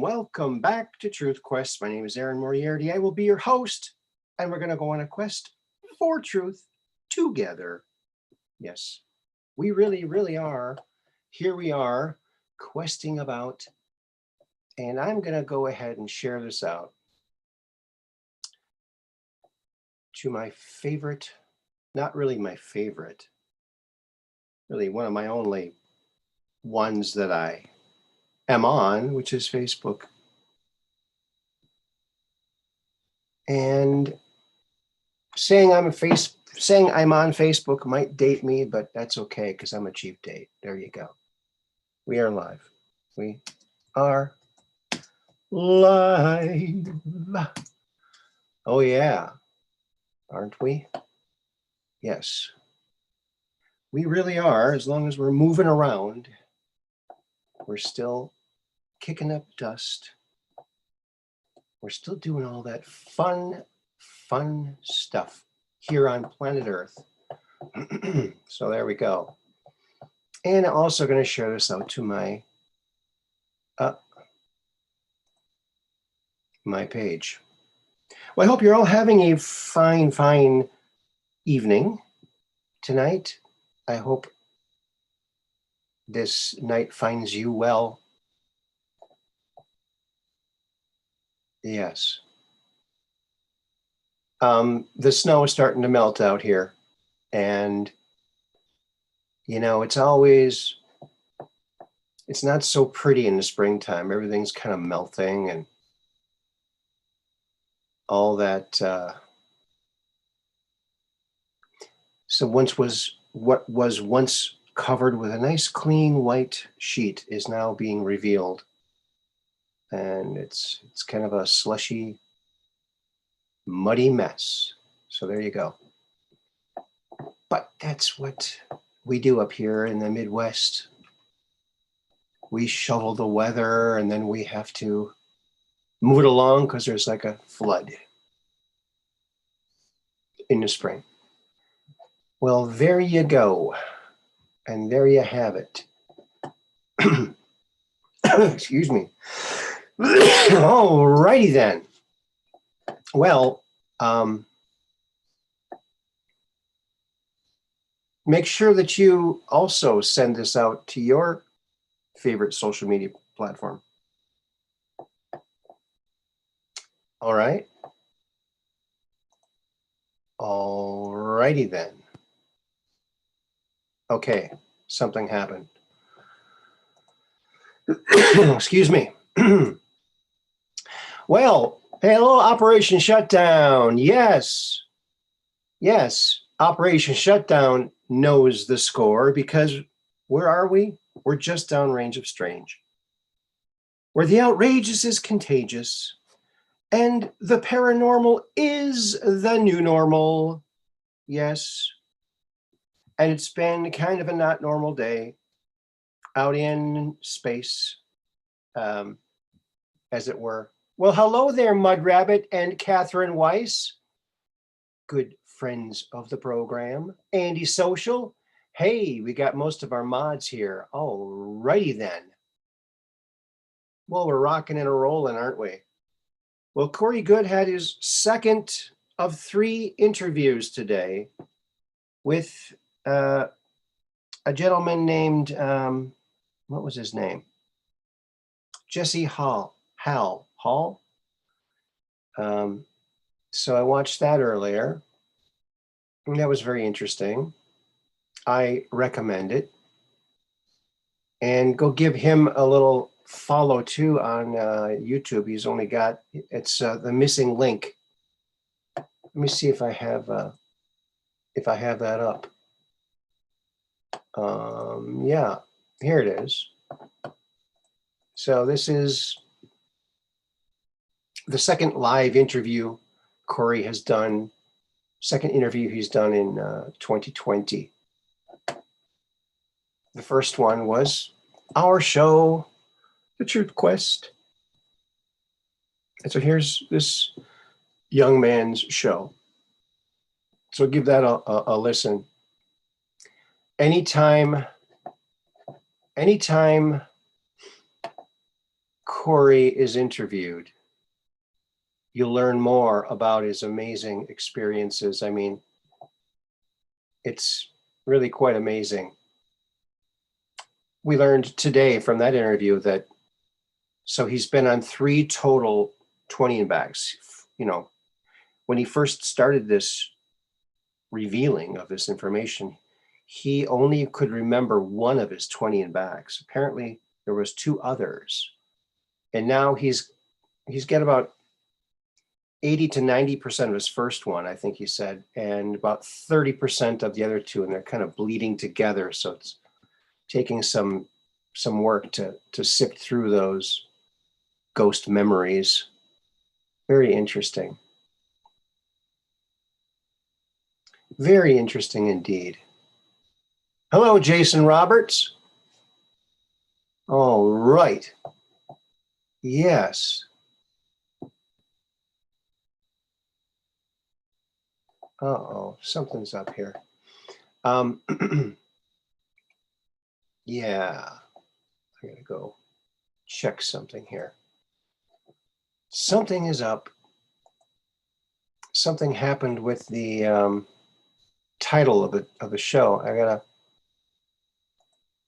Welcome back to Truth Quest. My name is Moriarity. I will be your host, and we're going to go on a quest for truth together. Yes, we really are. Here we are, questing about, and I'm going to go ahead and share this out to my favorite, not really my favorite, really one of my only ones that I am on, which is Facebook. And saying I'm on Facebook might date me, but that's okay because I'm a cheap date. There you go. We are live. We are live. Oh yeah, aren't we? Yes, we really are. As long as we're moving around, we're still kicking up dust. We're still doing all that fun stuff here on planet Earth. So there we go. And I'm also going to share this out to my page. Well, I hope you're all having a fine evening tonight. I hope this night finds you well. Yes. The snow is starting to melt out here. And, you know, it's not so pretty in the springtime. Everything's kind of melting and all that. So what was once covered with a nice clean white sheet is now being revealed. And it's kind of a slushy, muddy mess. So there you go. But that's what we do up here in the Midwest. We shovel the weather and then we have to move it along because there's like a flood in the spring. Well, there you go. And there you have it. Excuse me. All righty then. Well, make sure that you also send this out to your favorite social media platform. All right. All righty then. Okay, something happened. Excuse me. Well, hello, Operation Shutdown. Yes, Operation Shutdown knows the score because where are we? We're just downrange of strange, where the outrageous is contagious and the paranormal is the new normal. Yes. And it's been kind of a not normal day out in space, as it were. Well, hello there, Mud Rabbit and Catherine Weiss. Good friends of the program. Andy Social. Hey, we got most of our mods here. All righty then. Well, we're rocking and rolling, aren't we? Well, Corey Good had his second of 3 interviews today with a gentleman named, what was his name? Jesse Hall. So I watched that earlier, and that was very interesting. I recommend it. And go give him a little follow too on YouTube. He's only got, it's the missing link. Let me see if I have that up. Yeah, here it is. So this is the second live interview Corey has done, second interview he's done in 2020. The first one was our show, The Truth Quest. And so here's this young man's show. So give that a listen. Anytime Corey is interviewed, you'll learn more about his amazing experiences. I mean, it's really quite amazing. We learned today from that interview that, so he's been on 3 total 20 and backs. You know, when he first started this revealing of this information, he only could remember one of his 20 and backs. Apparently there was 2 others. And now he's got about 80 to 90% of his first one, I think he said, and about 30% of the other 2, and they're kind of bleeding together. So it's taking some work to sift through those ghost memories. Very interesting. Very interesting indeed. Hello, Jason Roberts. All right. Yes. Uh-oh, something's up here. Yeah, I gotta go check something here. Something is up. Something happened with the title of the show. I gotta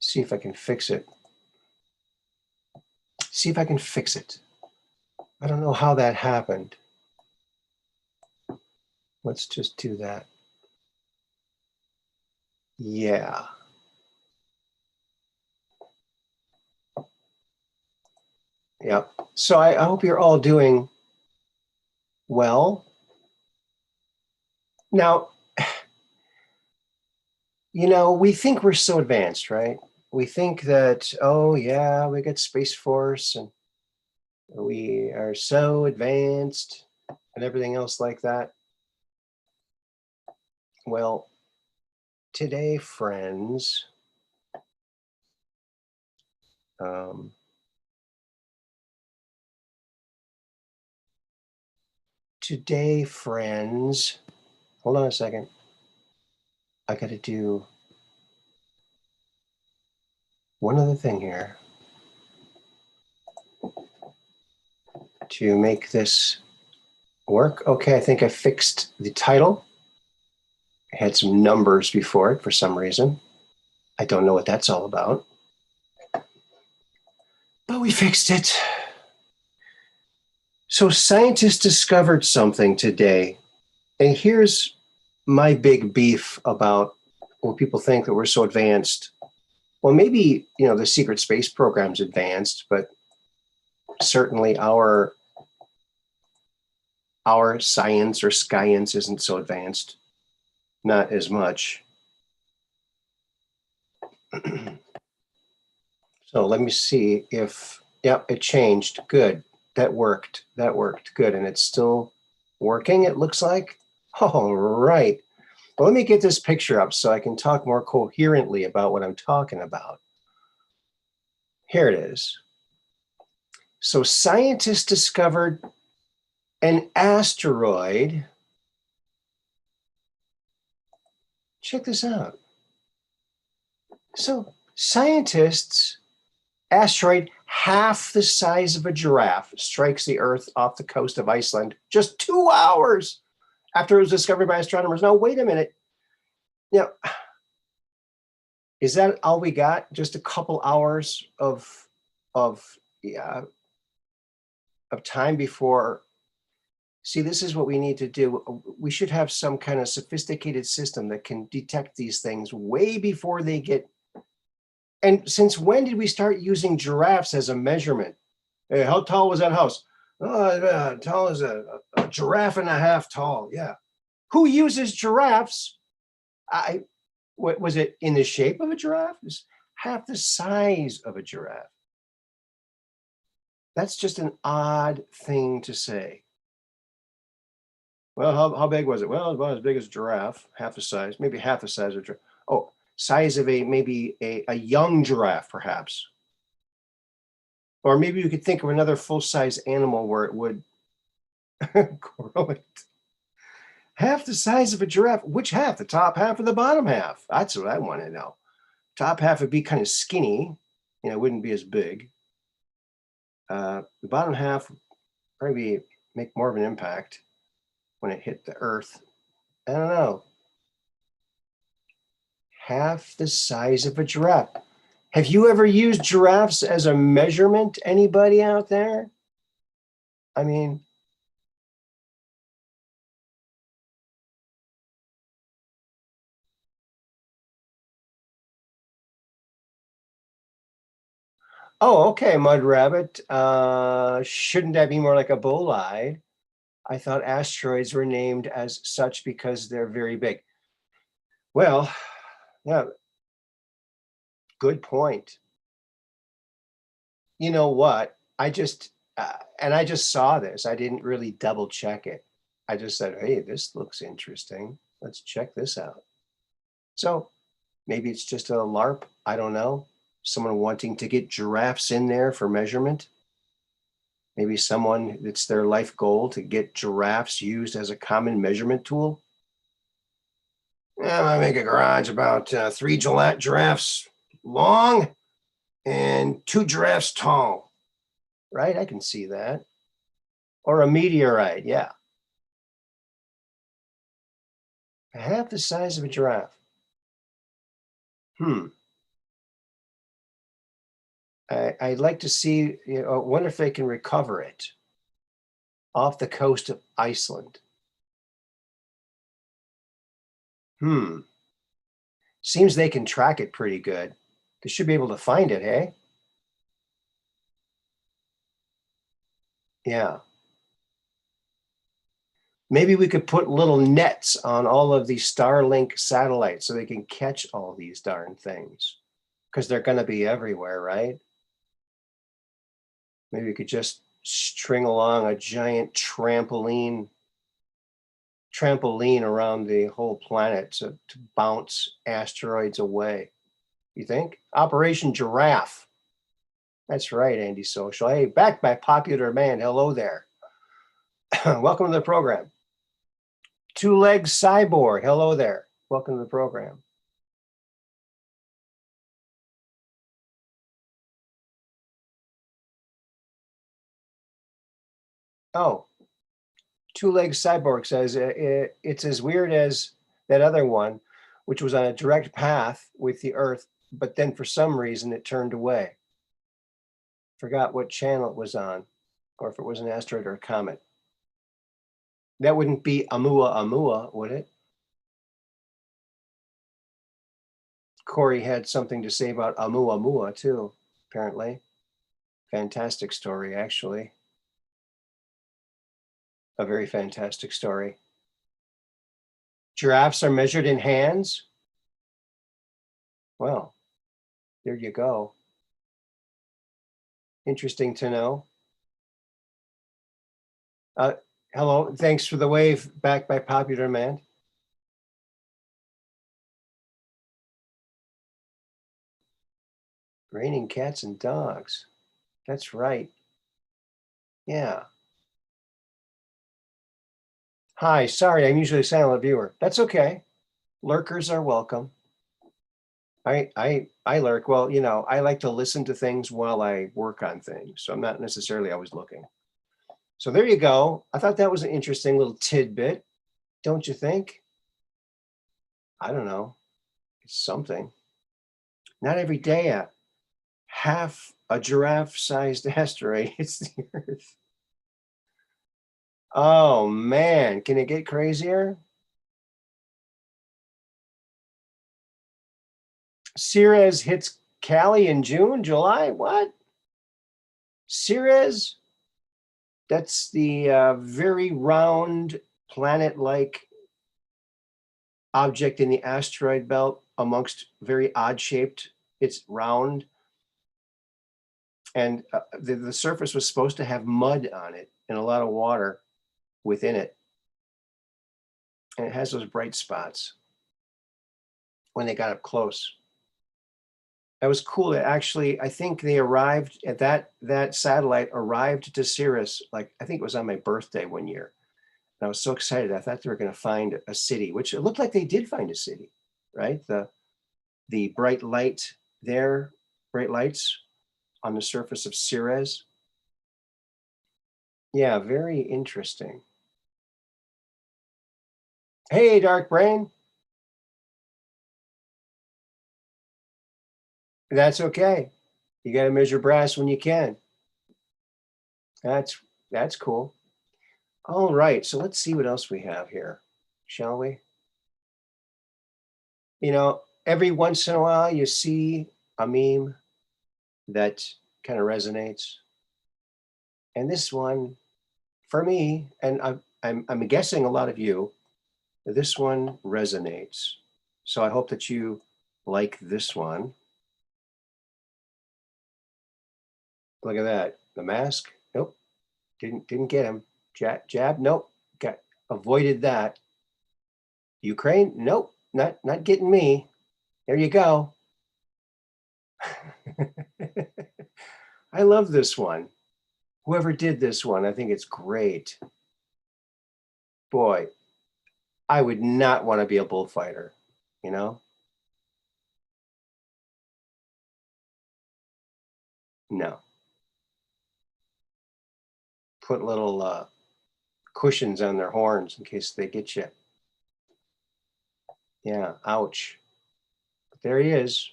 see if I can fix it. See if I can fix it. I don't know how that happened. Let's just do that. Yeah. Yep. So I hope you're all doing well. Now, you know, we think we're so advanced, right? We think that, oh yeah, we got Space Force and we are so advanced and everything else like that. Well, today, friends, hold on a second. I got to do one other thing here to make this work. Okay, I think I fixed the title. I had some numbers before it for some reason. I don't know what that's all about. But we fixed it. So scientists discovered something today. And here's my big beef about when people think that we're so advanced. Well, maybe, you know, the secret space program's advanced, but certainly our science or science isn't so advanced. Not as much. So let me see if, yep, it changed. Good. That worked. That worked. Good. And it's still working, it looks like. All right. Well, let me get this picture up so I can talk more coherently about what I'm talking about. Here it is. So scientists discovered an asteroid. Check this out. So scientists, asteroid half the size of a giraffe strikes the Earth off the coast of Iceland just 2 hours after it was discovered by astronomers. Now, wait a minute. Now, is that all we got? Just a couple hours of time before? See, this is what we need to do. We should have some kind of sophisticated system that can detect these things way before they get. And since when did we start using giraffes as a measurement? Hey, how tall was that house? Oh, tall as a giraffe and a half tall. Yeah. Who uses giraffes? What was it, in the shape of a giraffe? It's half the size of a giraffe. That's just an odd thing to say. Well, how big was it? Well, about as big as a giraffe, half the size, maybe half the size of a giraffe. Oh, size of maybe a young giraffe, perhaps. Or maybe you could think of another full-size animal where it would correlate. Half the size of a giraffe. Which half? The top half or the bottom half? That's what I want to know. Top half would be kind of skinny, it wouldn't be as big. The bottom half would probably make more of an impact when it hit the earth. I don't know. Half the size of a giraffe. Have you ever used giraffes as a measurement? Anybody out there? I mean, oh, okay, mud rabbit. Shouldn't that be more like a bolide? I thought asteroids were named as such because they're very big. Well, yeah, good point. You know what? And I just saw this. I didn't really double check it. I just said, hey, this looks interesting. Let's check this out. So maybe it's just a LARP. I don't know. Someone wanting to get giraffes in there for measurement. Maybe someone, it's their life goal to get giraffes used as a common measurement tool. Yeah, I make a garage about 3 giraffes long and 2 giraffes tall. Right? I can see that. Or a meteorite, yeah. Half the size of a giraffe. I'd like to see, I wonder if they can recover it off the coast of Iceland. Seems they can track it pretty good. They should be able to find it, hey? Yeah. Maybe we could put little nets on all of these Starlink satellites so they can catch all these darn things, because they're going to be everywhere, right? Maybe we could just string along a giant trampoline around the whole planet to bounce asteroids away. You think? Operation Giraffe. That's right, Andy Social. Hey, back by popular demand. Hello there. Welcome to the program. Two Legs Cyborg. Hello there. Welcome to the program. Oh, Two Legs Cyborg says it's as weird as that other one, which was on a direct path with the Earth, but then for some reason it turned away. Forgot what channel it was on, or if it was an asteroid or a comet. That wouldn't be Oumuamua, would it? Corey had something to say about Oumuamua too, apparently. Fantastic story, actually. A very fantastic story. Giraffes are measured in hands? Well, there you go. Interesting to know. Hello, thanks for the wave, back by popular demand. Raining cats and dogs. That's right. Yeah. Hi, sorry, I'm usually a silent viewer. That's okay. Lurkers are welcome. I lurk. Well, I like to listen to things while I work on things, so I'm not necessarily always looking. So there you go. I thought that was an interesting little tidbit, don't you think? I don't know. It's something. Not every day half a giraffe-sized asteroid hits the Earth. Oh man, can it get crazier? Ceres hits Cali in June, July. What? Ceres? That's the very round planet-like object in the asteroid belt amongst very odd shaped. It's round. And the surface was supposed to have mud on it and a lot of water within it. And it has those bright spots when they got up close. That was cool. It actually, I think they arrived at that satellite arrived to Sirius, like I think it was on my birthday one year. And I was so excited. I thought they were going to find a city, which it looked like they did find a city, right? The bright light there, bright lights on the surface of Ceres. Yeah, very interesting. Hey, Dark Brain. That's okay. You got to measure brass when you can. That's cool. All right, so let's see what else we have here, shall we? You know, every once in a while you see a meme that kind of resonates. And this one, for me, and I'm guessing a lot of you, this one resonates. So I hope that you like this one. Look at that. The mask. Nope. Didn't get him. Jab. Nope. Got avoided that. Ukraine. Nope. Not getting me. There you go. I love this one. Whoever did this one, I think it's great. Boy, I would not want to be a bullfighter, you know? No. Put little cushions on their horns in case they get you. Yeah, ouch. But there he is,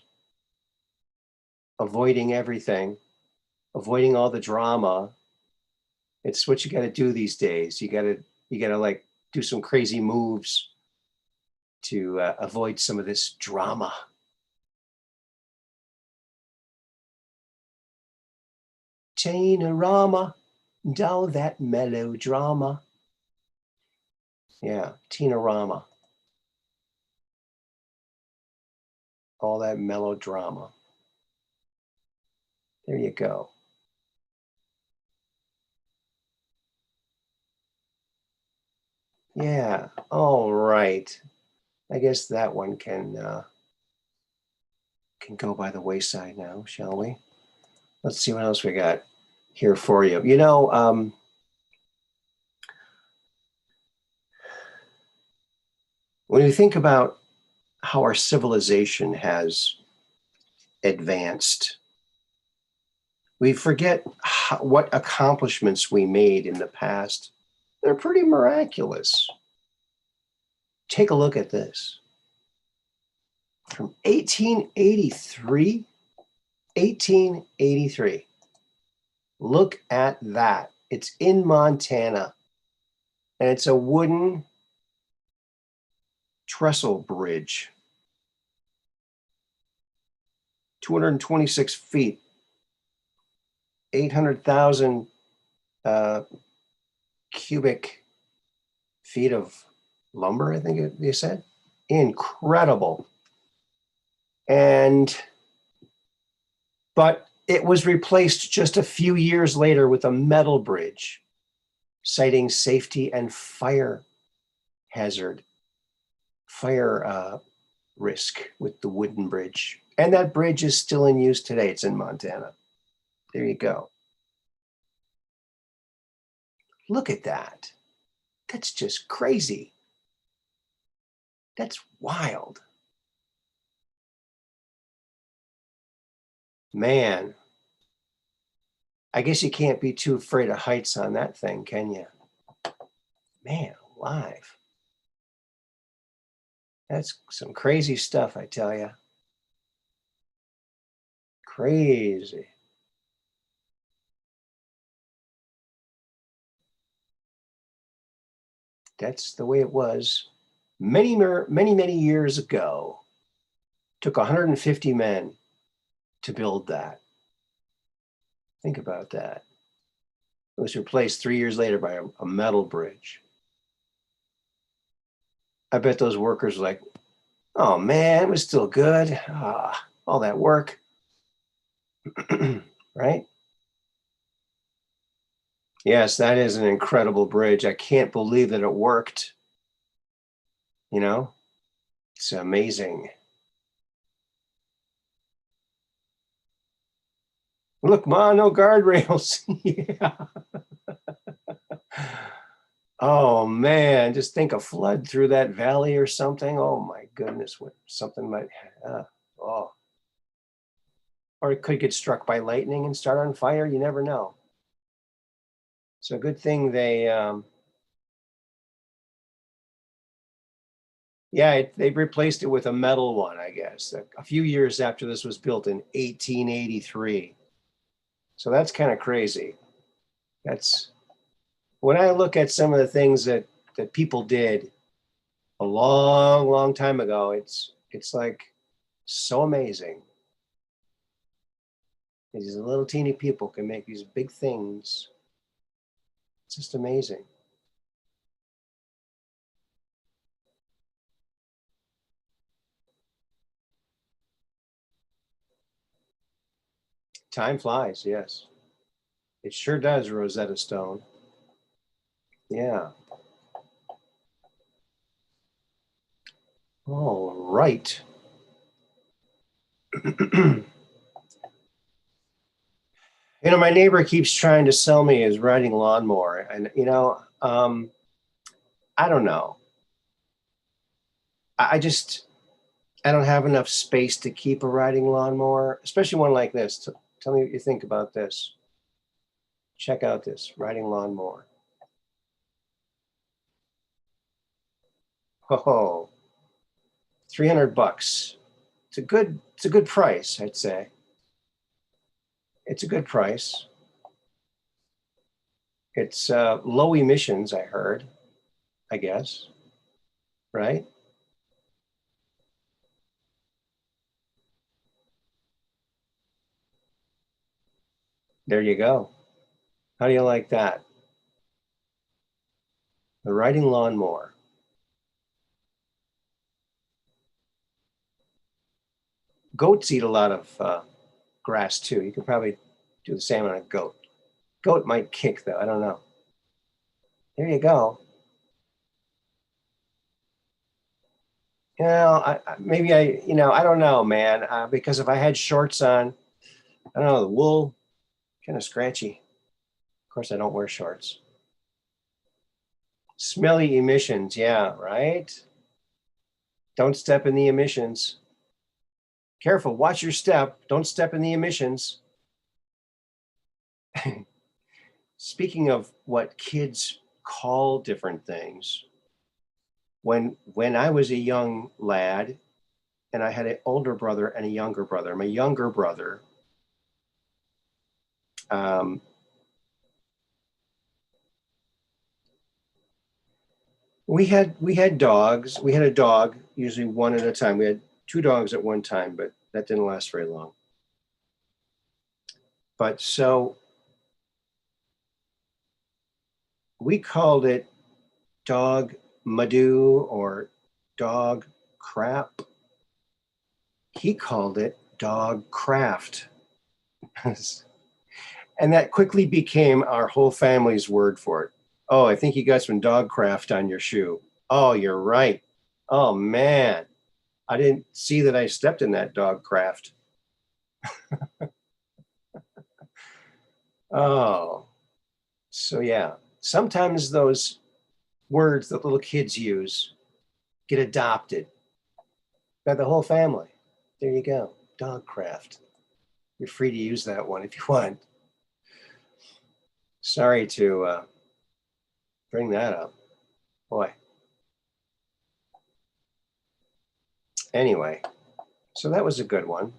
avoiding everything, avoiding all the drama. It's what you got to do these days. You got to like do some crazy moves to avoid some of this drama. Tina-rama, and all that melodrama. Yeah, Tina-rama. All that melodrama. There you go. Yeah, all right. I guess that one can go by the wayside now, shall we? Let's see what else we got here for you. You know, when you think about how our civilization has advanced, we forget what accomplishments we made in the past. They're pretty miraculous. Take a look at this. From 1883, 1883. Look at that. It's in Montana. And it's a wooden trestle bridge. 226 feet. 800,000 cubic feet of lumber, I think they said. Incredible. But it was replaced just a few years later with a metal bridge, citing safety and fire hazard, fire risk with the wooden bridge. And that bridge is still in use today. It's in Montana. There you go. Look at that. That's just crazy. That's wild. Man, I guess you can't be too afraid of heights on that thing, can you? Man, alive. That's some crazy stuff, I tell you. Crazy. That's the way it was many years ago. Took 150 men to build that. Think about that. It was replaced 3 years later by a metal bridge. I bet those workers were like, oh man, it was still good. All that work. Right? Yes, that is an incredible bridge. I can't believe that it worked. You know, it's amazing. Look, Ma, no guardrails. Yeah. Oh man, just think a flood through that valley or something. Oh my goodness, what something might. Oh, or it could get struck by lightning and start on fire. You never know. So good thing they, yeah, they replaced it with a metal one, I guess, a few years after this was built in 1883. So that's kind of crazy. That's when I look at some of the things that people did a long, long time ago. It's like so amazing. These little teeny people can make these big things. It's just amazing. Time flies, yes. It sure does, Rosetta Stone. Yeah. All right. My neighbor keeps trying to sell me his riding lawnmower, and I don't know. I just I don't have enough space to keep a riding lawnmower, especially one like this. Tell me what you think about this. Check out this riding lawnmower. Oh, 300 bucks. It's a good price, I'd say. It's a good price. It's low emissions, I heard, I guess, right? There you go. How do you like that? The riding lawnmower. Goats eat a lot of grass too. You could probably do the same on a goat. Goat might kick though. I don't know. There you go. Maybe I don't know, man. Because if I had shorts on, I don't know, the wool kind of scratchy. Of course, I don't wear shorts. Smelly emissions. Yeah, right. Don't step in the emissions. Careful. Watch your step. Don't step in the emissions. Speaking of what kids call different things, when I was a young lad and I had an older brother and a younger brother, my younger brother, um, we had dogs. We had a dog, usually one at a time. We had two dogs at one time, but that didn't last very long. But so we called it dog Madoo or dog crap. He called it dog craft. And that quickly became our whole family's word for it. Oh, I think you got some dog craft on your shoe. Oh, you're right. Oh, man. I didn't see that I stepped in that dog craft. Oh, so yeah. Sometimes those words that little kids use get adopted by the whole family. There you go. Dog craft. You're free to use that one if you want. Sorry to bring that up. Boy. Anyway, so that was a good one.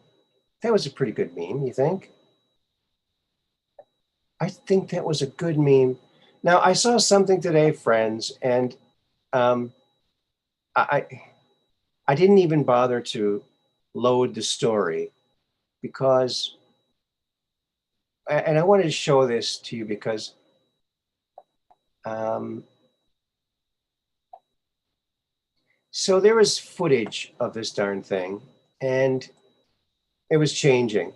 That was a pretty good meme, you think? I think that was a good meme. Now, I saw something today, friends, and um, I I didn't even bother to load the story because, and I wanted to show this to you because um, so there was footage of this darn thing, and it was changing.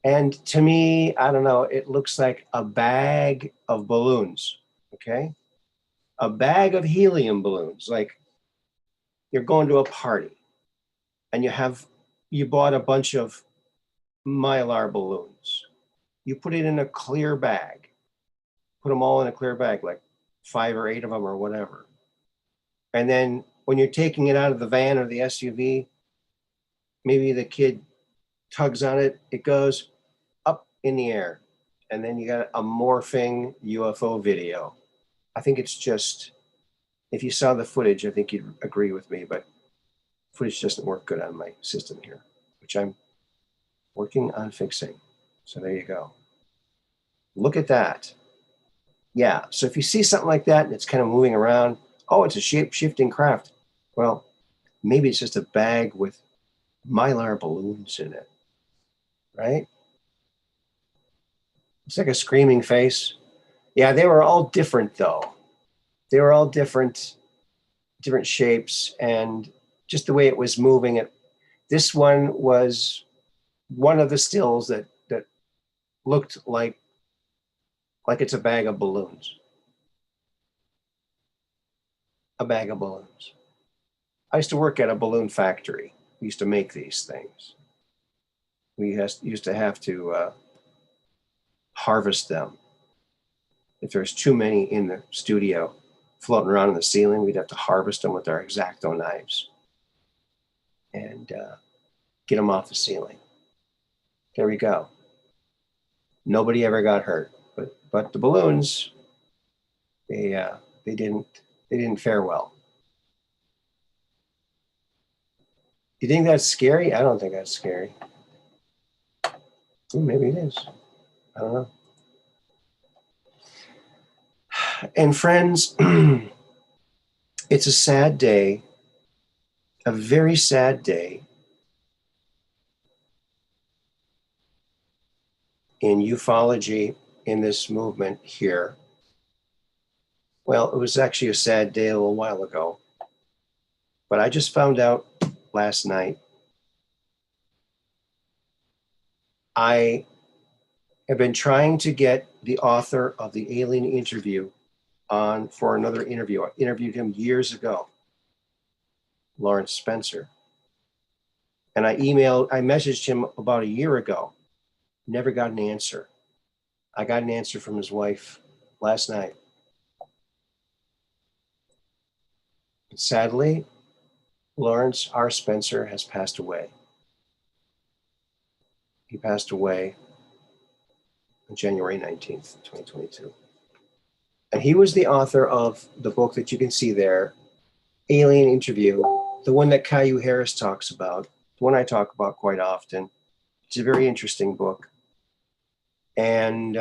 And to me, I don't know, it looks like a bag of balloons, okay? A bag of helium balloons, like you're going to a party and you bought a bunch of mylar balloons. You put it in a clear bag, put them all in a clear bag, like 5 or 8 of them or whatever. And then when you're taking it out of the van or the SUV, maybe the kid tugs on it, it goes up in the air. And then you got a morphing UFO video. I think it's just, if you saw the footage, I think you'd agree with me, but footage doesn't work good on my system here, which I'm working on fixing. So there you go. Look at that. Yeah, so if you see something like that and it's kind of moving around, oh, it's a shape-shifting craft. Well, maybe it's just a bag with mylar balloons in it, right? It's like a screaming face. Yeah, they were all different though. They were all different shapes, and just the way it was moving. This one was one of the stills that looked like it's a bag of balloons. A bag of balloons. I used to work at a balloon factory. We used to make these things. We used to have to harvest them. If there's too many in the studio floating around in the ceiling, we'd have to harvest them with our X-Acto knives and get them off the ceiling. There we go. Nobody ever got hurt, but the balloons, they didn't fare well. You think that's scary? I don't think that's scary. Ooh, maybe it is. I don't know. And friends, it's a sad day, a very sad day in ufology, in this movement here. Well, it was actually a sad day a little while ago, but I just found out last night. I have been trying to get the author of the alien interview on for another interview. I interviewed him years ago, Lawrence Spencer. And I messaged him about a year ago, never got an answer. I got an answer from his wife last night. Sadly, Lawrence R. Spencer has passed away. He passed away on January 19th, 2022. And he was the author of the book that you can see there, Alien Interview, the one that Caillou Harris talks about, the one I talk about quite often. It's a very interesting book. And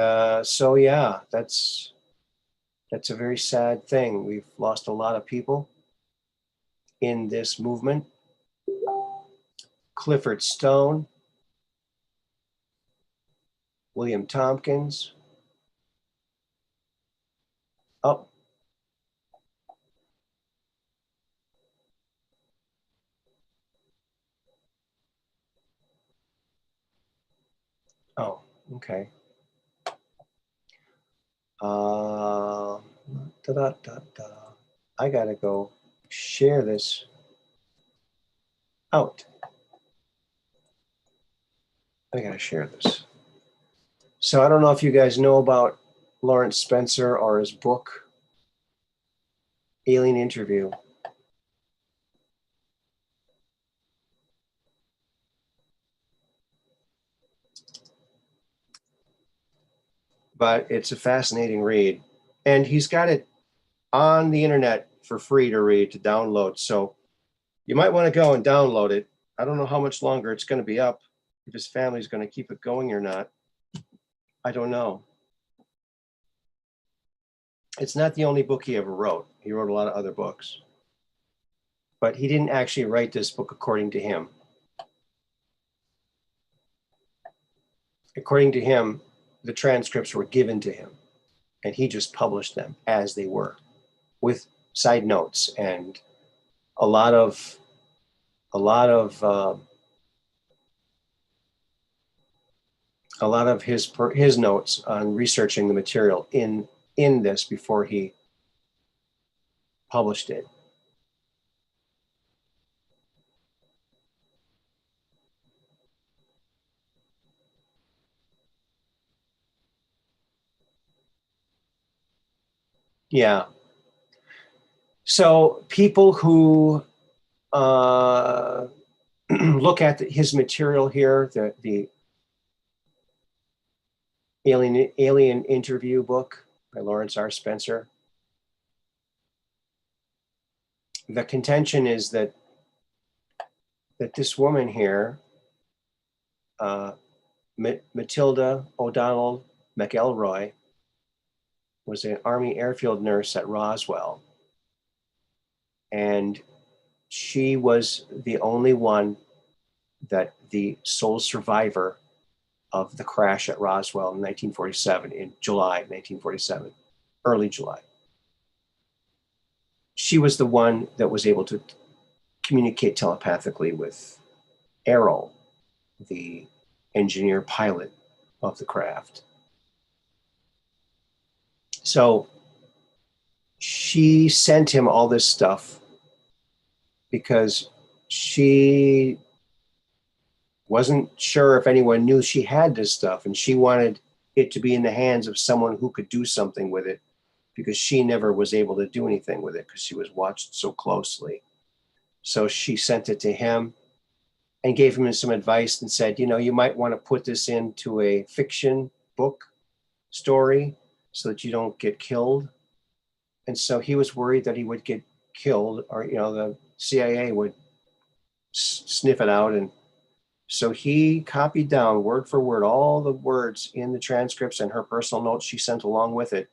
so, yeah, that's a very sad thing. We've lost a lot of people in this movement. Clifford Stone, William Tompkins. Oh. Oh, okay. I gotta go share this out. I gotta share this. So I don't know if you guys know about Lawrence Spencer or his book, Alien Interview. But it's a fascinating read. And he's got it on the internet for free to read, to download. So you might want to go and download it. I don't know how much longer it's going to be up, if his family's going to keep it going or not. I don't know. It's not the only book he ever wrote. He wrote a lot of other books. But he didn't actually write this book according to him. According to him, the transcripts were given to him, and he just published them as they were, with side notes and a lot of a lot of his notes on researching the material in this before he published it. Yeah. So people who look at his material here, the Alien Interview book by Lawrence R. Spencer. The contention is that this woman here, Matilda O'Donnell McElroy, was an Army airfield nurse at Roswell. And she was the only one that the sole survivor of the crash at Roswell in 1947, in July 1947, early July. She was the one that was able to communicate telepathically with Errol, the engineer pilot of the craft. So she sent him all this stuff because she wasn't sure if anyone knew she had this stuff, and she wanted it to be in the hands of someone who could do something with it, because she never was able to do anything with it because she was watched so closely. So she sent it to him and gave him some advice and said, you might want to put this into a fiction book story so that you don't get killed. And so he was worried that he would get killed, or, the CIA would sniff it out. And so he copied down word for word all the words in the transcripts and her personal notes she sent along with it.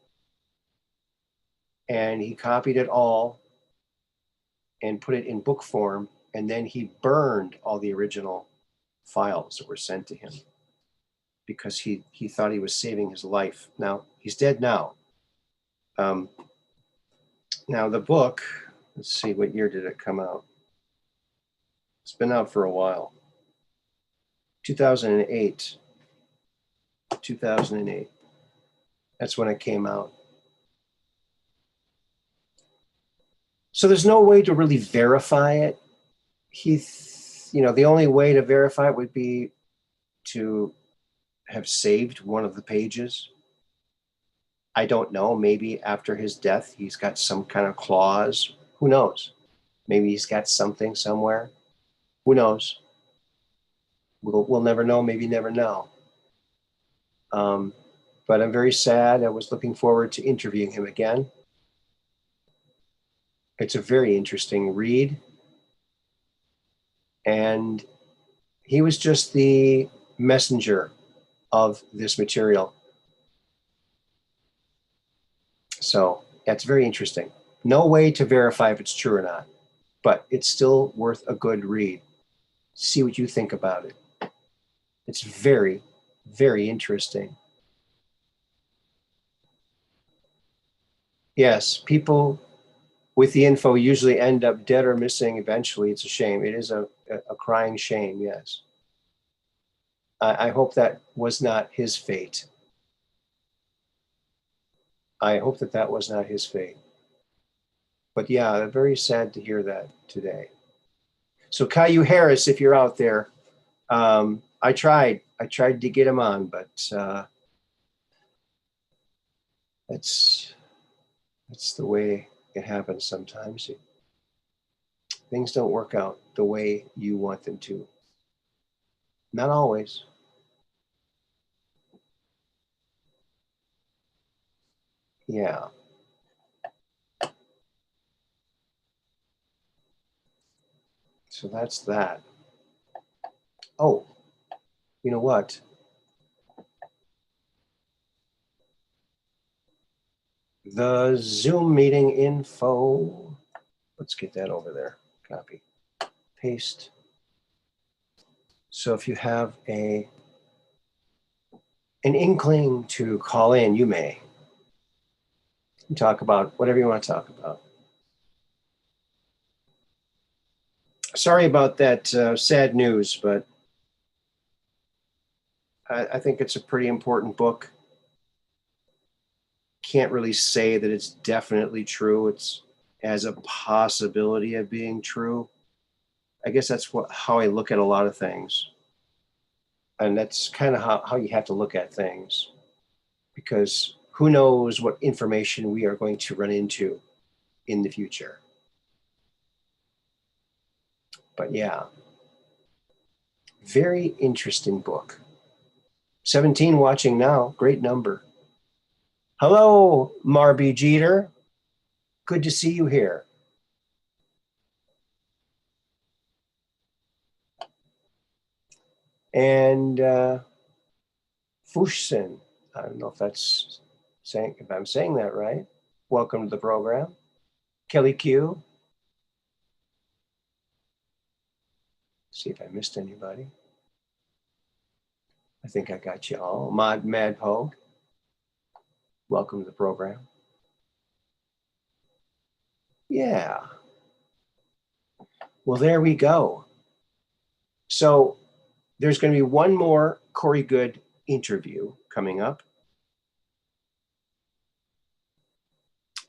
And he copied it all and put it in book form. And then he burned all the original files that were sent to him because he thought he was saving his life. Now, he's dead now. Now, the book, let's see, what year did it come out? It's been out for a while. 2008. 2008. That's when it came out. So there's no way to really verify it. The only way to verify it would be to have saved one of the pages. I don't know, maybe after his death, he's got some kind of clause. Who knows? Maybe he's got something somewhere. Who knows? We'll never know, maybe never know. But I'm very sad. I was looking forward to interviewing him again. It's a very interesting read. And he was just the messenger of this material. So that's very interesting. No way to verify if it's true or not, but it's still worth a good read. See what you think about it. It's very, very interesting. Yes, people with the info usually end up dead or missing eventually. It's a shame. It is a crying shame, yes. I hope that was not his fate. I hope that was not his fate. But yeah, very sad to hear that today. So Caillou Harris, if you're out there, I tried to get him on, but that's the way it happens sometimes. Things don't work out the way you want them to. Not always. Yeah. So that's that. Oh, you know what? The Zoom meeting info. Let's get that over there. Copy. Paste. So if you have an inkling to call in, you may. Talk about whatever you want to talk about. Sorry about that sad news, but I think it's a pretty important book. Can't really say that it's definitely true. It's as a possibility of being true. I guess that's how I look at a lot of things. And that's kind of how you have to look at things, because who knows what information we are going to run into in the future. But yeah, very interesting book. 17 watching now, great number. Hello, Marby Jeter. Good to see you here. And Fushsin, I don't know if I'm saying that right. Welcome to the program. Kelly Q. See if I missed anybody. I think I got you all. Mad Pogue. Welcome to the program. Yeah. Well, there we go. So there's going to be one more Corey Good interview coming up.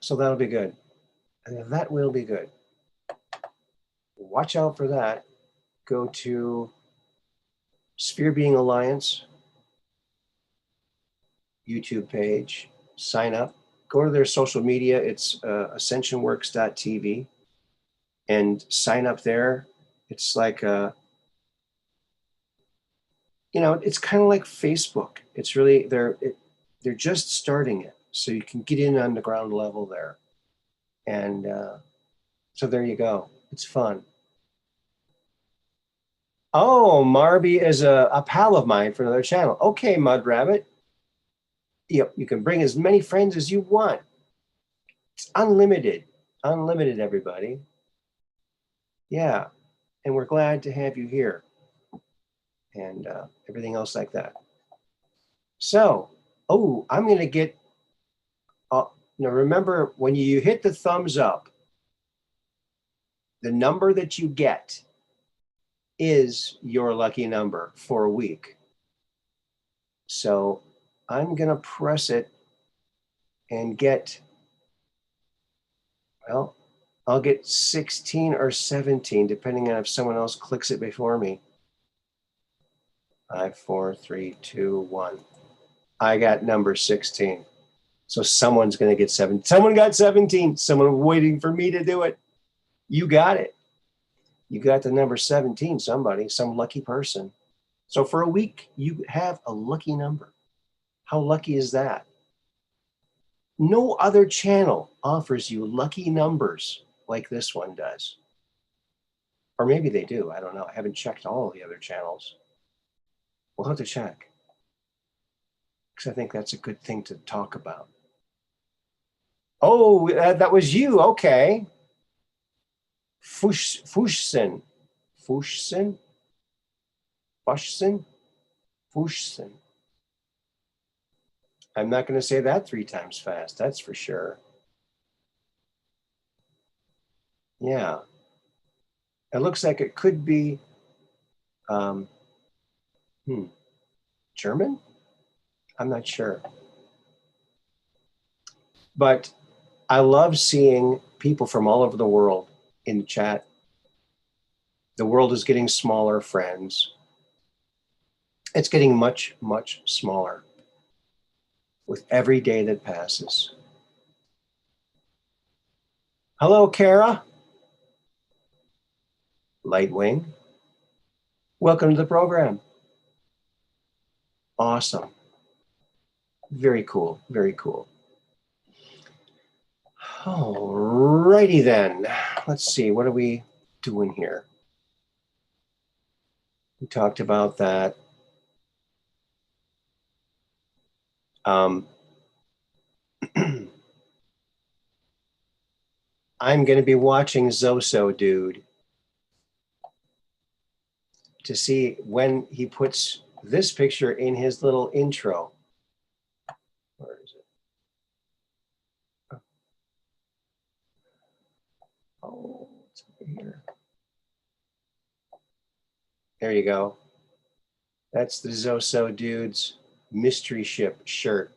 So that'll be good. And that will be good. Watch out for that. Go to Sphere Being Alliance YouTube page, sign up, go to their social media. It's ascensionworks.tv, and sign up there. It's like it's kind of like Facebook. It's really they're just starting it, so you can get in on the ground level there. And so there you go. It's fun. Oh, Marby is a pal of mine for another channel. Okay, Mud Rabbit. Yep, you can bring as many friends as you want. It's unlimited. Unlimited, everybody. Yeah, and we're glad to have you here. And everything else like that. So, I'm going to get, remember when you hit the thumbs up, the number that you get is your lucky number for a week. So I'm going to press it and get, well, I'll get 16 or 17, depending on if someone else clicks it before me. 5, 4, 3, 2, 1. I got number 16. So someone's going to get 7. Someone got 17. Someone waiting for me to do it. You got it. You got the number 17, somebody, some lucky person. So for a week, you have a lucky number. How lucky is that? No other channel offers you lucky numbers like this one does. Or maybe they do. I don't know. I haven't checked all the other channels. We'll have to check, because I think that's a good thing to talk about. Oh, that was you. Okay. Fushsin. Fushsin? Fushsin? Fushsin. I'm not going to say that 3 times fast. That's for sure. Yeah. It looks like it could be German? I'm not sure. But I love seeing people from all over the world in the chat. The world is getting smaller, friends. It's getting much, much smaller with every day that passes. Hello, Kara. Lightwing. Welcome to the program. Awesome. Very cool. Very cool. All righty then. Let's see. What are we doing here? We talked about that. I'm going to be watching Zoso Dude to see when he puts this picture in his little intro. Where is it? Oh, it's over here. There you go. That's the Zoso Dudes mystery ship shirt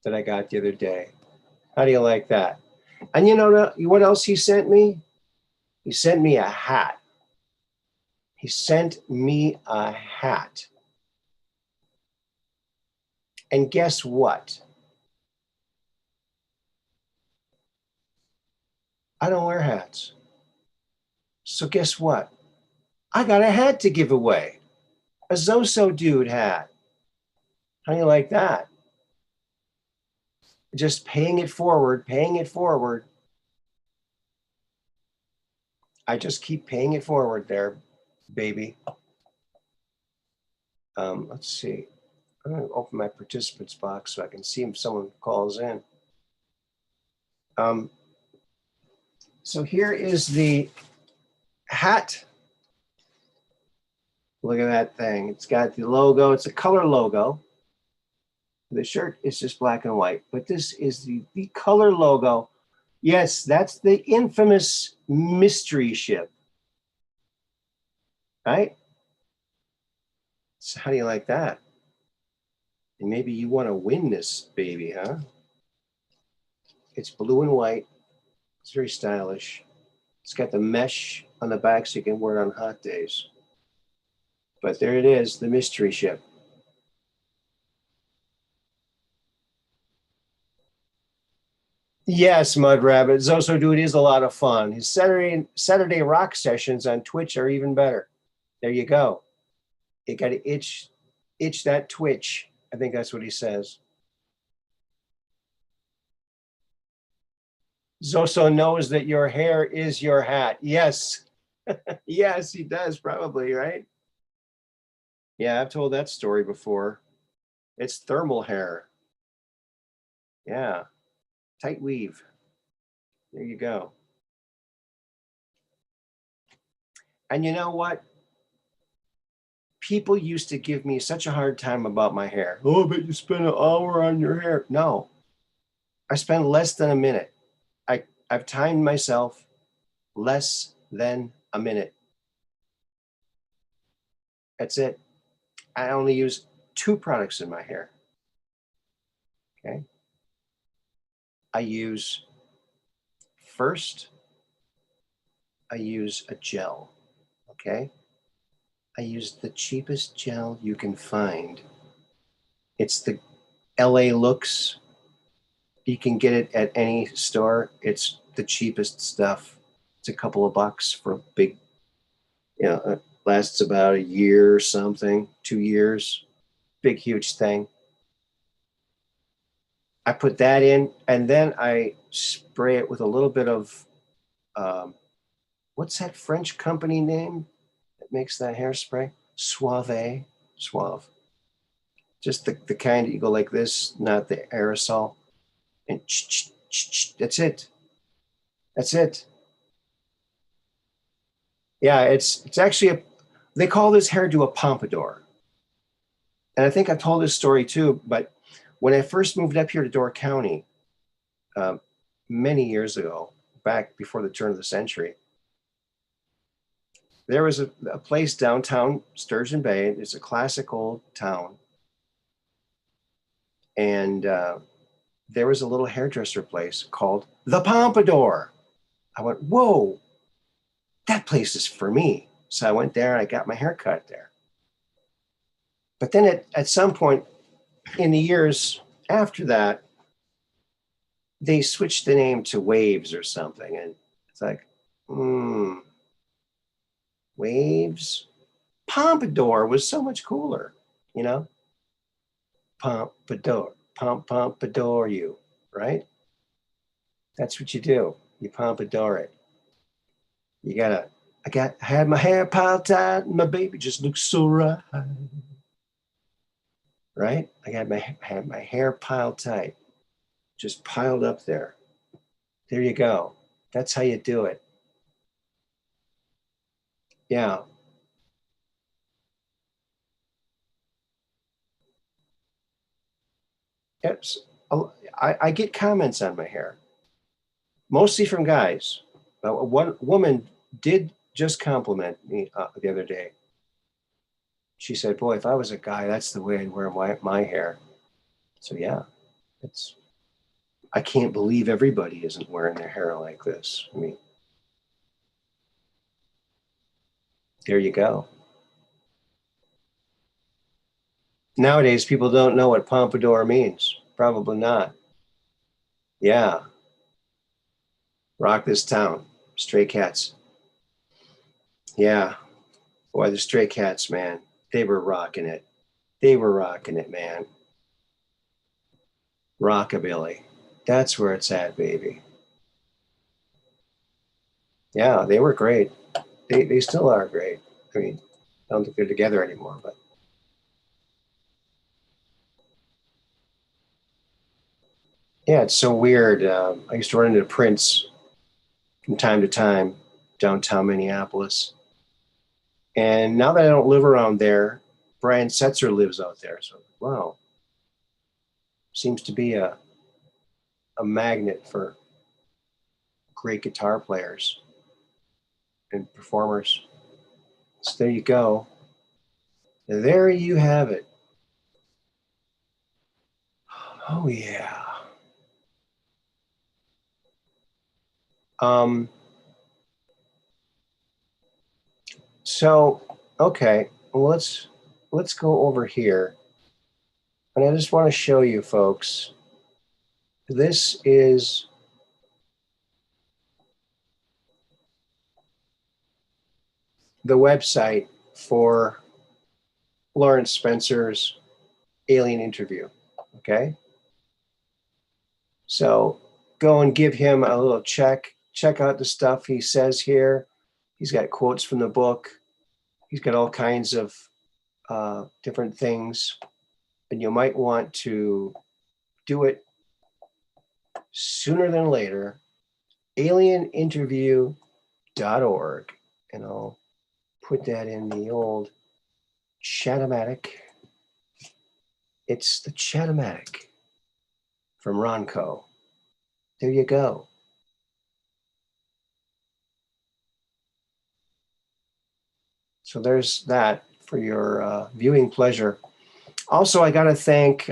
that I got the other day. How do you like that? And you know what else he sent me? He sent me a hat. He sent me a hat. And guess what? I don't wear hats. So guess what? I got a hat to give away. A Zoso Dude hat. How do you like that? Just paying it forward, paying it forward. I just keep paying it forward there, baby. Let's see. I'm going to open my participants box so I can see if someone calls in. So here is the hat. Look at that thing. It's got the logo. It's a color logo. The shirt is just black and white, but this is the color logo. Yes, that's the infamous mystery ship. Right? So how do you like that? And maybe you want to win this baby, huh? It's blue and white. It's very stylish. It's got the mesh on the back so you can wear it on hot days. But there it is, the mystery ship. Yes, Mud Rabbit. Zoso Dude is a lot of fun. His Saturday rock sessions on Twitch are even better. There you go. You got to itch that Twitch. I think that's what he says. Zoso knows that your hair is your hat. Yes. Yes, he does probably, right? Yeah, I've told that story before. It's thermal hair. Yeah. Tight weave. There you go. And you know what? People used to give me such a hard time about my hair. Oh, but you spent an hour on your hair. No, I spent less than a minute. I've timed myself less than a minute. That's it. I only use 2 products in my hair. Okay. I use first, I use a gel. Okay. I use the cheapest gel you can find. It's the LA Looks. You can get it at any store. It's the cheapest stuff. It's a couple of bucks for a big, it lasts about a year or something, 2 years. Big, huge thing. I put that in, and then I spray it with a little bit of, what's that French company name that makes that hairspray? Suave. Just the kind that you go like this, not the aerosol. And that's it. That's it. Yeah, it's actually they call this hairdo a pompadour. And I think I've told this story too, but when I first moved up here to Door County, many years ago, back before the turn of the century, there was a place downtown Sturgeon Bay. It's a classic old town. And there was a little hairdresser place called The Pompadour. I went, whoa, that place is for me. So I went there and I got my hair cut there. But then at some point in the years after that, they switched the name to Waves or something. And it's like, Waves? Pompadour was so much cooler, you know? Pompadour, pompadour you, right? That's what you do. You pompadour it. You gotta, I had my hair piled tight and my baby just looks so right. Right? I had my hair piled tight, just piled up there. There you go. That's how you do it. Yeah. It's, I get comments on my hair, mostly from guys. One woman did just compliment me the other day. she said, boy, if I was a guy, that's the way I'd wear my hair. So yeah, I can't believe everybody isn't wearing their hair like this. I mean, there you go. Nowadays, people don't know what pompadour means. Probably not. Yeah. Rock this town. Stray Cats. Yeah. Boy, the Stray Cats, man. They were rocking it. They were rocking it, man. Rockabilly. That's where it's at, baby. Yeah, they were great. They still are great. I mean, I don't think they're together anymore, but yeah, it's so weird. I used to run into Prince from time to time downtown Minneapolis. And now that I don't live around there, Brian Setzer lives out there. So, wow, seems to be a magnet for great guitar players and performers. So, there you go. There you have it. Oh, yeah. Um, so, okay, well, let's go over here. And I just want to show you folks, this is the website for Lawrence Spencer's alien interview. Okay. So go and give him a little check. Check out the stuff he says here. He's got quotes from the book. He's got all kinds of different things. And you might want to do it sooner than later. Alieninterview.org. And I'll put that in the old Chatomatic. It's the Chatomatic from Ronco. There you go. So there's that for your viewing pleasure. Also, I got to thank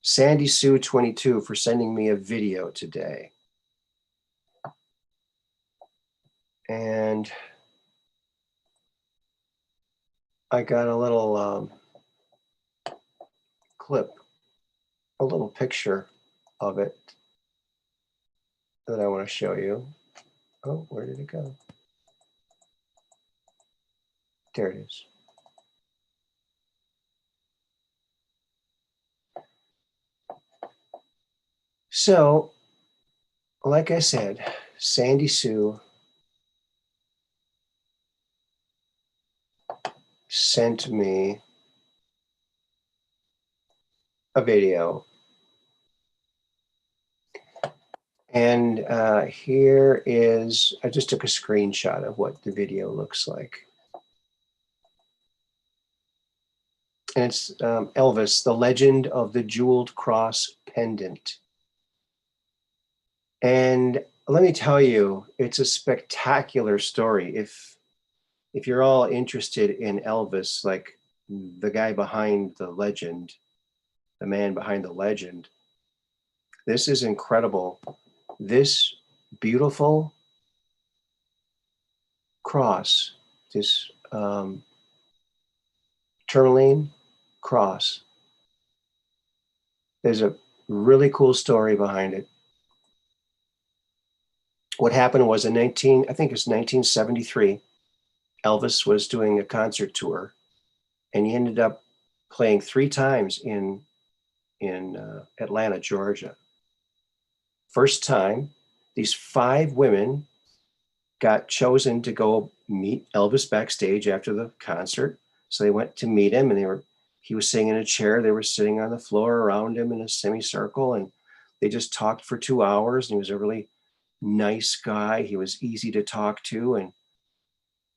Sandy Sue 22 for sending me a video today. And I got a little clip, a little picture of it that I want to show you. Oh, where did it go? There it is. So, like I said, Sandy Sue sent me a video. And here is, I just took a screenshot of what the video looks like. And it's Elvis, the Legend of the Jeweled Cross Pendant. And let me tell you, it's a spectacular story. If you're all interested in Elvis, like the guy behind the legend, the man behind the legend, this is incredible. This beautiful cross, this tourmaline cross, there's a really cool story behind it. What happened was I think it was 1973, Elvis was doing a concert tour, and he ended up playing 3 times in Atlanta, Georgia. First time, these 5 women got chosen to go meet Elvis backstage after the concert. So they went to meet him, and he was sitting in a chair. They were sitting on the floor around him in a semicircle, and they just talked for 2 hours. And he was a really nice guy. He was easy to talk to,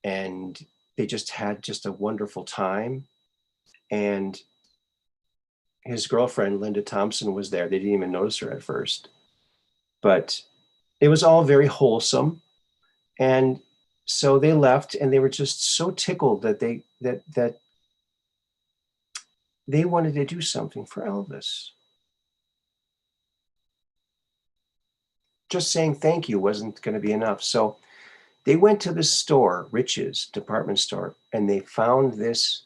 and they just had just a wonderful time. And his girlfriend, Linda Thompson, was there. They didn't even notice her at first, but it was all very wholesome. And so they left, and they were just so tickled that that they wanted to do something for Elvis. Just saying thank you wasn't going to be enough. So they went to the store, Rich's department store, and they found this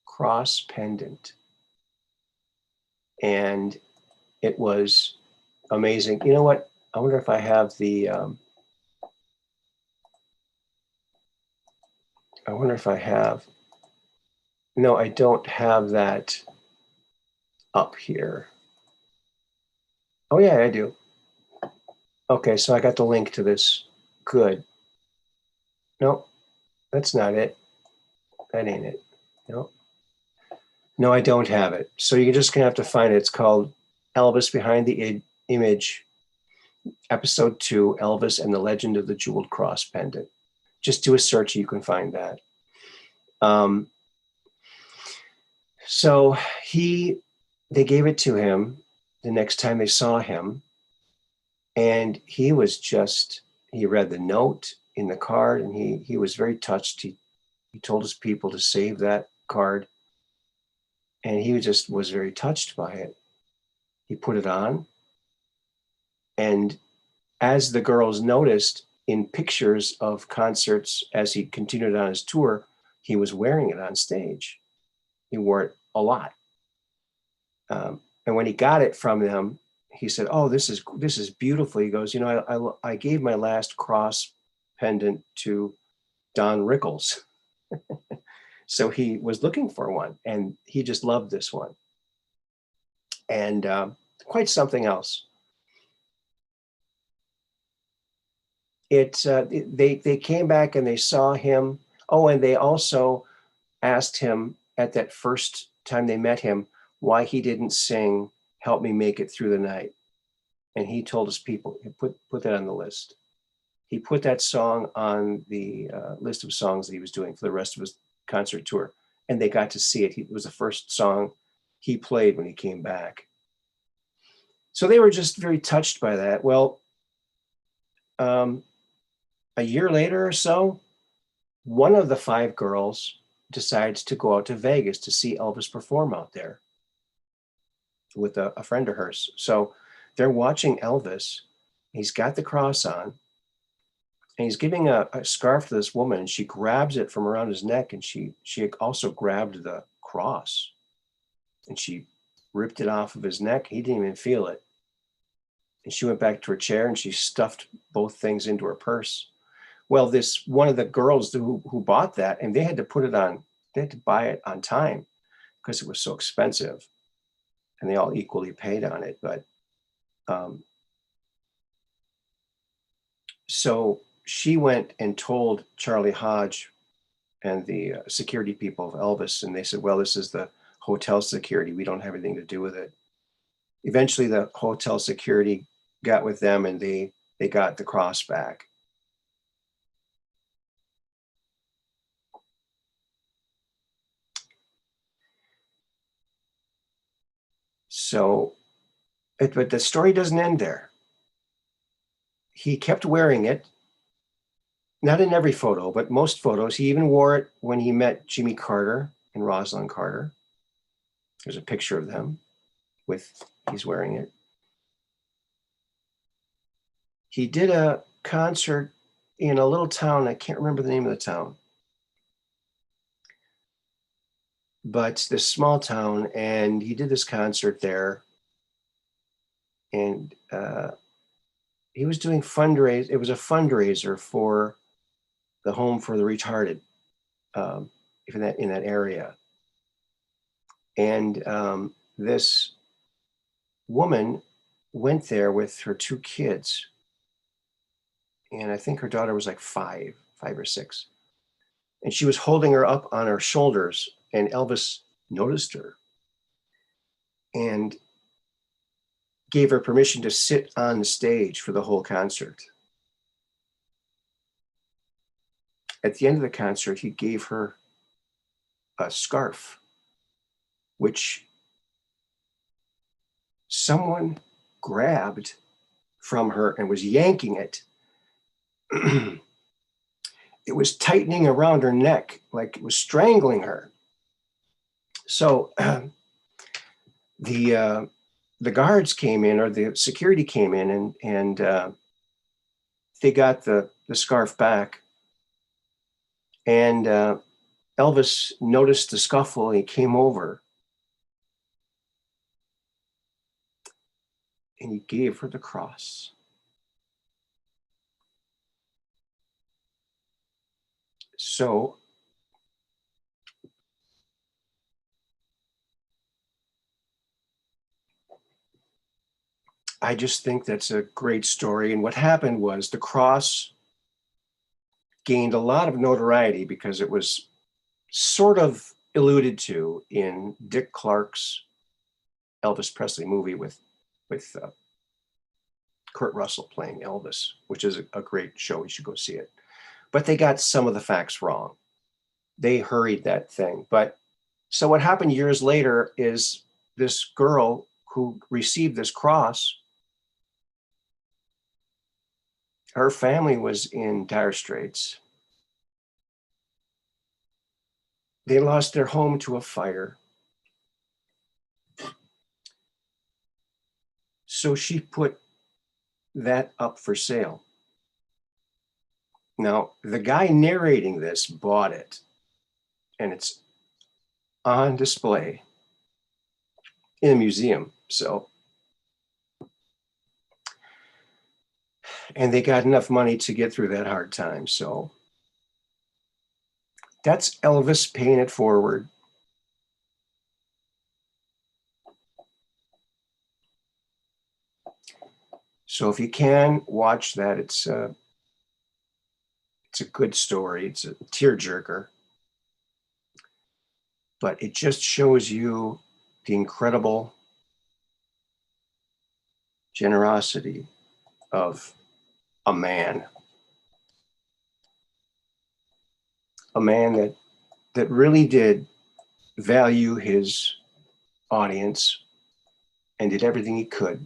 cross pendant. And it was amazing. You know what? I wonder if I have the, no, I don't have that up here. Oh yeah, I do. Okay, so I got the link to this. Good. No, that's not it. That ain't it. No. No, I don't have it. So you're just gonna have to find it. It's called Elvis Behind the Image, Episode 2, Elvis and the Legend of the Jeweled Cross Pendant. Just do a search, you can find that. So they gave it to him the next time they saw him, and he read the note in the card, and he was very touched. He told his people to save that card, and he just was very touched by it. He put it on, and as the girls noticed in pictures of concerts as he continued on his tour, he was wearing it on stage. He wore it a lot. And when he got it from them, he said, "Oh, this is beautiful." He goes, I gave my last cross pendant to Don Rickles. So he was looking for one, and he just loved this one. And quite something else. They came back and they saw him. Oh, and they also asked him at that first time they met him why he didn't sing "Help Me Make It Through the Night." And he told his people, he put that on the list. He put that song on the list of songs that he was doing for the rest of his concert tour. And they got to see it. It was the first song he played when he came back. So they were just very touched by that. Well, a year later or so, one of the 5 girls decides to go out to Vegas to see Elvis perform out there with a friend of hers. So they're watching Elvis. He's got the cross on, and he's giving a scarf to this woman. She grabs it from around his neck, and she also grabbed the cross, and she ripped it off of his neck. He didn't even feel it. And she went back to her chair, and she stuffed both things into her purse. Well, this one of the girls who bought that, and they had to put it on, they had to buy it on time because it was so expensive, and they all equally paid on it. But so she went and told Charlie Hodge and the security people of Elvis, and they said, "Well, this is the hotel security. We don't have anything to do with it." Eventually, the hotel security got with them, and they got the cross back. So, but the story doesn't end there. He kept wearing it, not in every photo, but most photos. He even wore it when he met Jimmy Carter and Rosalind Carter. There's a picture of them he's wearing it. He did a concert in a little town. I can't remember the name of the town, but this small town, and he did this concert there. And he was doing fundraise. It was a fundraiser for the Home for the Retarded in that area. And this woman went there with her 2 kids, and I think her daughter was like 5 or 6, and she was holding her up on her shoulders, and Elvis noticed her and gave her permission to sit on the stage for the whole concert. At the end of the concert, he gave her a scarf, which someone grabbed from her and was yanking it. it was tightening around her neck, like it was strangling her. So the guards came in, or the security came in, and they got the scarf back. And Elvis noticed the scuffle, and he came over and he gave her the cross. So I just think that's a great story. And what happened was the cross gained a lot of notoriety because it was sort of alluded to in Dick Clark's Elvis Presley movie with Kurt Russell playing Elvis, which is a great show. You should go see it. But they got some of the facts wrong. They hurried that thing. But so what happened years later is this girl who received this cross, her family was in dire straits. They lost their home to a fire. So she put that up for sale. Now, the guy narrating this bought it, and it's on display in a museum. So, and they got enough money to get through that hard time. So that's Elvis paying it forward. So if you can watch that, it's a good story. It's a tearjerker, but it just shows you the incredible generosity of a man that really did value his audience and did everything he could.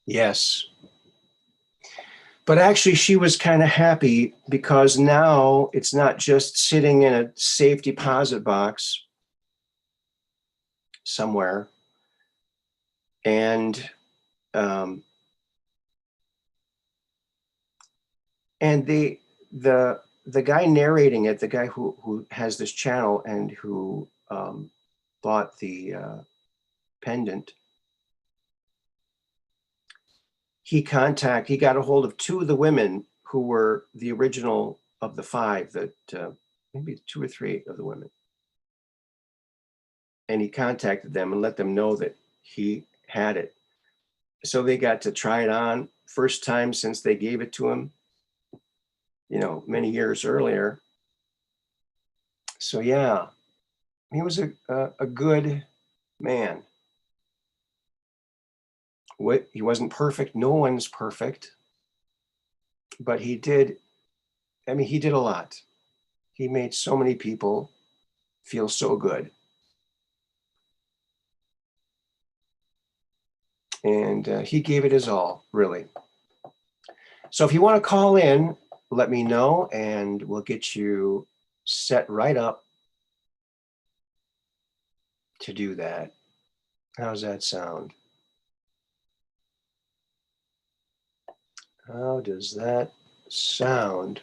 Yes. But actually, she was kind of happy because now it's not just sitting in a safe deposit box somewhere. And the guy narrating it, the guy who has this channel and who bought the pendant, he got a hold of two of the women who were the original of the five, that maybe two or three of the women. And he contacted them and let them know that he had it. So they got to try it on, first time since they gave it to him, many years earlier. So yeah, he was a good man. He wasn't perfect. No one's perfect. But he did a lot. He made so many people feel so good. And he gave it his all, really. So if you want to call in, let me know, and we'll get you set right up to do that. How's that sound? How does that sound?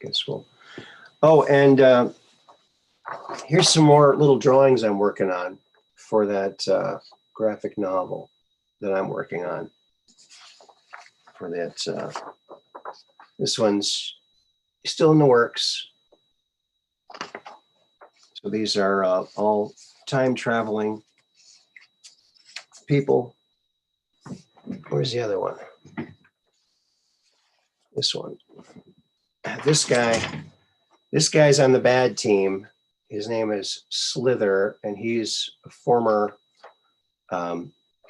Guess we'll. Oh, and here's some more little drawings I'm working on for that graphic novel that I'm working on. For that, this one's still in the works. So these are all time traveling people. Where's the other one? This one. This guy's on the bad team. His name is Slither, and he's a former,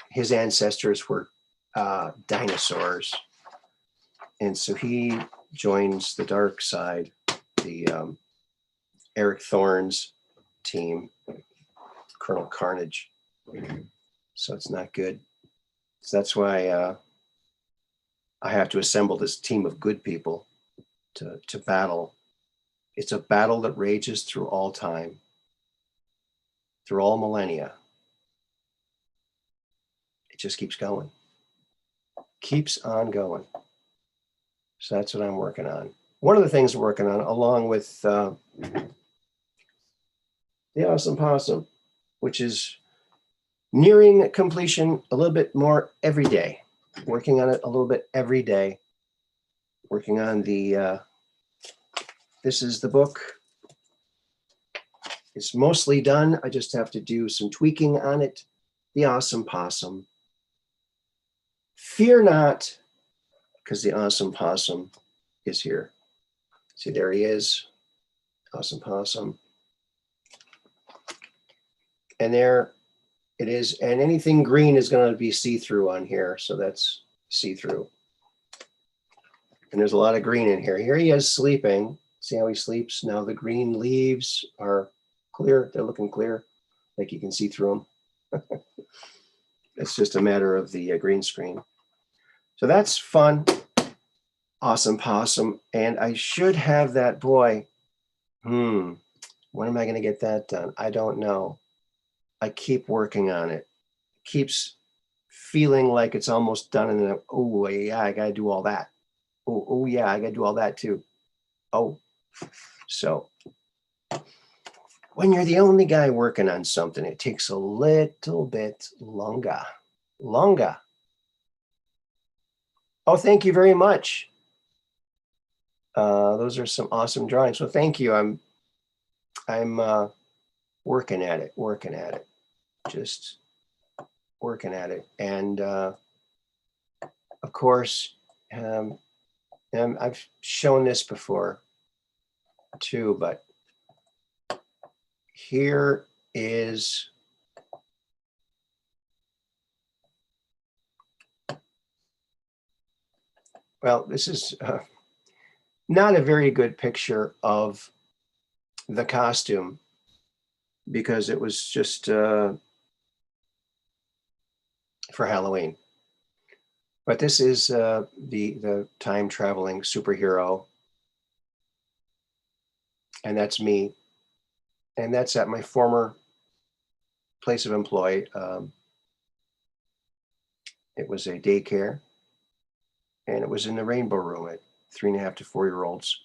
his ancestors were dinosaurs. And so he joins the dark side, the Eric Thorne's team, Colonel Carnage. So it's not good. So that's why I have to assemble this team of good people to battle. It's a battle that rages through all time, through all millennia. It just keeps going, keeps on going. So that's what I'm working on. One of the things we're working on, along with the Awesome Possum, which is nearing completion a little bit more every day. Working on it a little bit every day. Working on the, this is the book. It's mostly done. I just have to do some tweaking on it. The Awesome Possum. Fear not, because the Awesome Possum is here. See, there he is. Awesome Possum. And there it is. And anything green is going to be see-through on here. So that's see-through. And there's a lot of green in here. Here he is sleeping. See how he sleeps? Now the green leaves are clear. They're looking clear, like you can see through them. It's just a matter of the green screen. So that's fun. Awesome Possum. And I should have that boy. When am I going to get that done? I don't know. I keep working on it. Keeps feeling like it's almost done. And then, oh, yeah, I got to do all that. Oh, yeah, I got to do all that too. Oh, so when you're the only guy working on something, it takes a little bit longer. Oh, thank you very much. Those are some awesome drawings. So thank you. I'm working at it, just working at it. And of course, I've shown this before too, but here is this is not a very good picture of the costume because it was just for Halloween. But this is the time traveling superhero. And that's me. And that's at my former place of employ. It was a daycare. And it was in the Rainbow Room at 3.5 to 4-year-olds.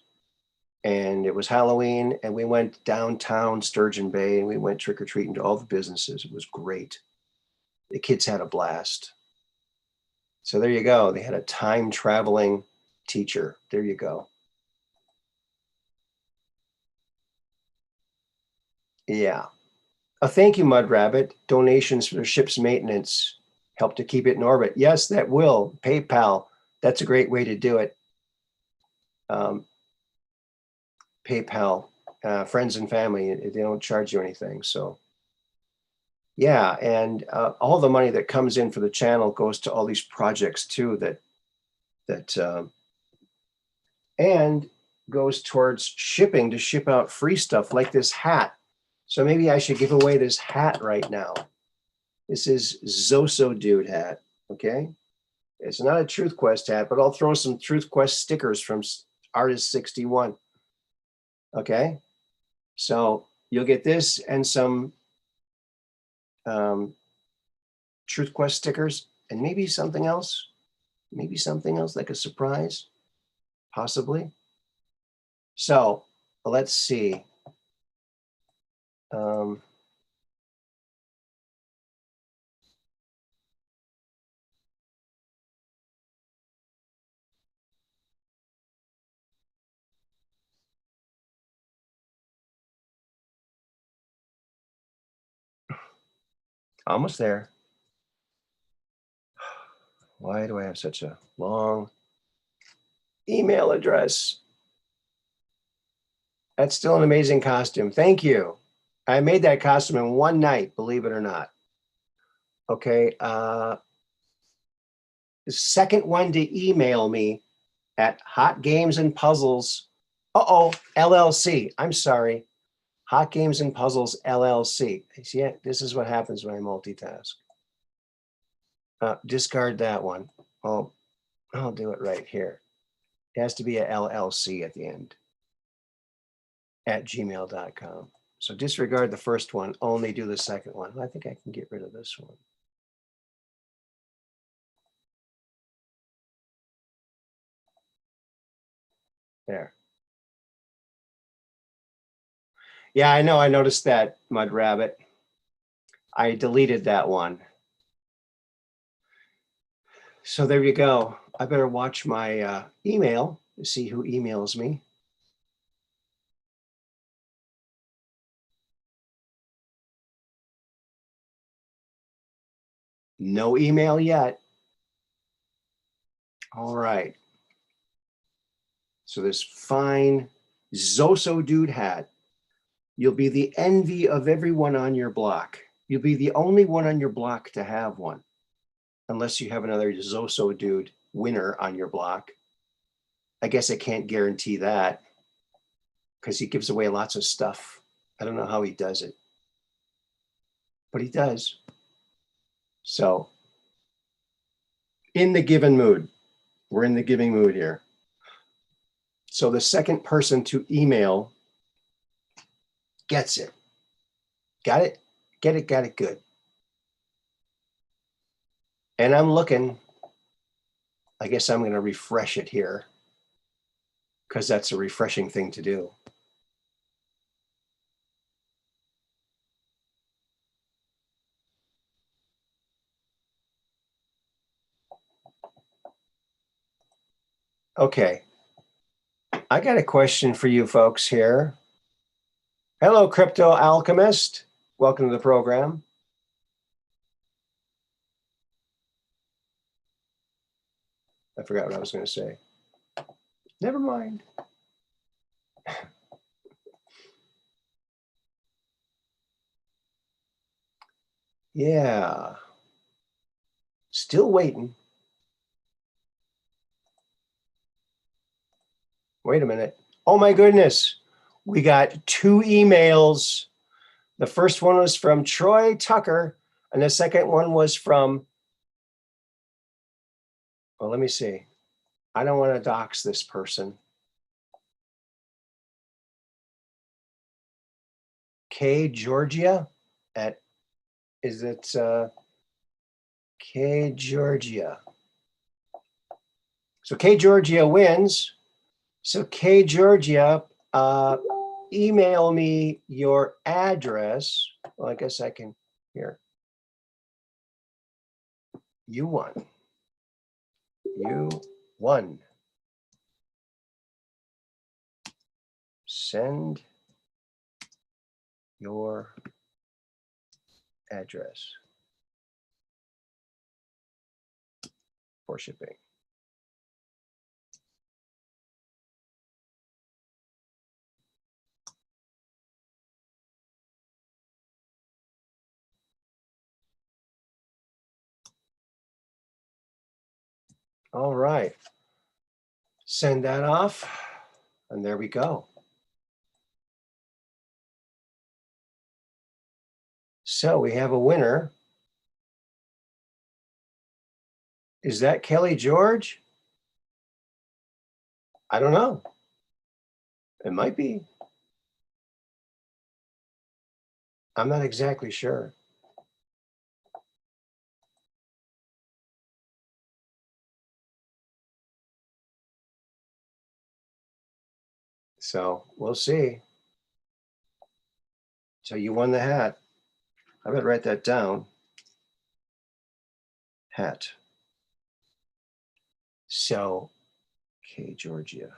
And it was Halloween, and we went downtown Sturgeon Bay, and we went trick-or-treating to all the businesses. It was great. The kids had a blast. So there you go. They had a time-traveling teacher. There you go. Yeah. Thank you, Mud Rabbit. Donations for the ship's maintenance help to keep it in orbit. Yes, that will. PayPal. That's a great way to do it. PayPal, friends and family, they don't charge you anything. So yeah, and all the money that comes in for the channel goes to all these projects too and goes towards shipping to ship out free stuff like this hat. So maybe I should give away this hat right now. This is Zoso Dude hat, okay? It's not a Truth Quest hat, but I'll throw some Truth Quest stickers from Artist 61. Okay, so you'll get this and some Truth Quest stickers and maybe something else like a surprise, possibly. So let's see. Almost there. Why do I have such a long email address? That's still an amazing costume. Thank you. I made that costume in one night, believe it or not. Okay. The second one to email me at Hot Games and Puzzles. LLC. I'm sorry. Hot Games and Puzzles LLC. See, this is what happens when I multitask. Discard that one. Oh, I'll do it right here. It has to be a LLC at the end at gmail.com. So disregard the first one, only do the second one. I think I can get rid of this one. There. Yeah, I know. I noticed that, Mud Rabbit. I deleted that one. So there you go. I better watch my email to see who emails me. No email yet. All right. So this fine Zoso dude hat. You'll be the envy of everyone on your block. You'll be the only one on your block to have one, unless you have another Zoso dude winner on your block. I guess I can't guarantee that because he gives away lots of stuff. I don't know how he does it, but he does. So in the given mood, we're in the giving mood here. So the second person to email gets it. Got it? Get it, got it, good. And I'm looking, I guess I'm going to refresh it here because that's a refreshing thing to do. Okay. I got a question for you folks here. Hello, Crypto Alchemist. Welcome to the program. I forgot what I was going to say. Never mind. Yeah. Still waiting. Wait a minute. Oh my goodness. We got 2 emails. The first one was from Troy Tucker, and the second one was from, well, let me see. I don't want to dox this person. K Georgia at, is it K Georgia? So K Georgia wins. So K Georgia, email me your address. Well, I guess I can, here. You won. You won. Send your address for shipping. All right. Send that off. And there we go. So we have a winner. Is that Kelly George? I don't know. It might be. I'm not exactly sure. So we'll see. So you won the hat. I better write that down. Hat. So, okay, Georgia.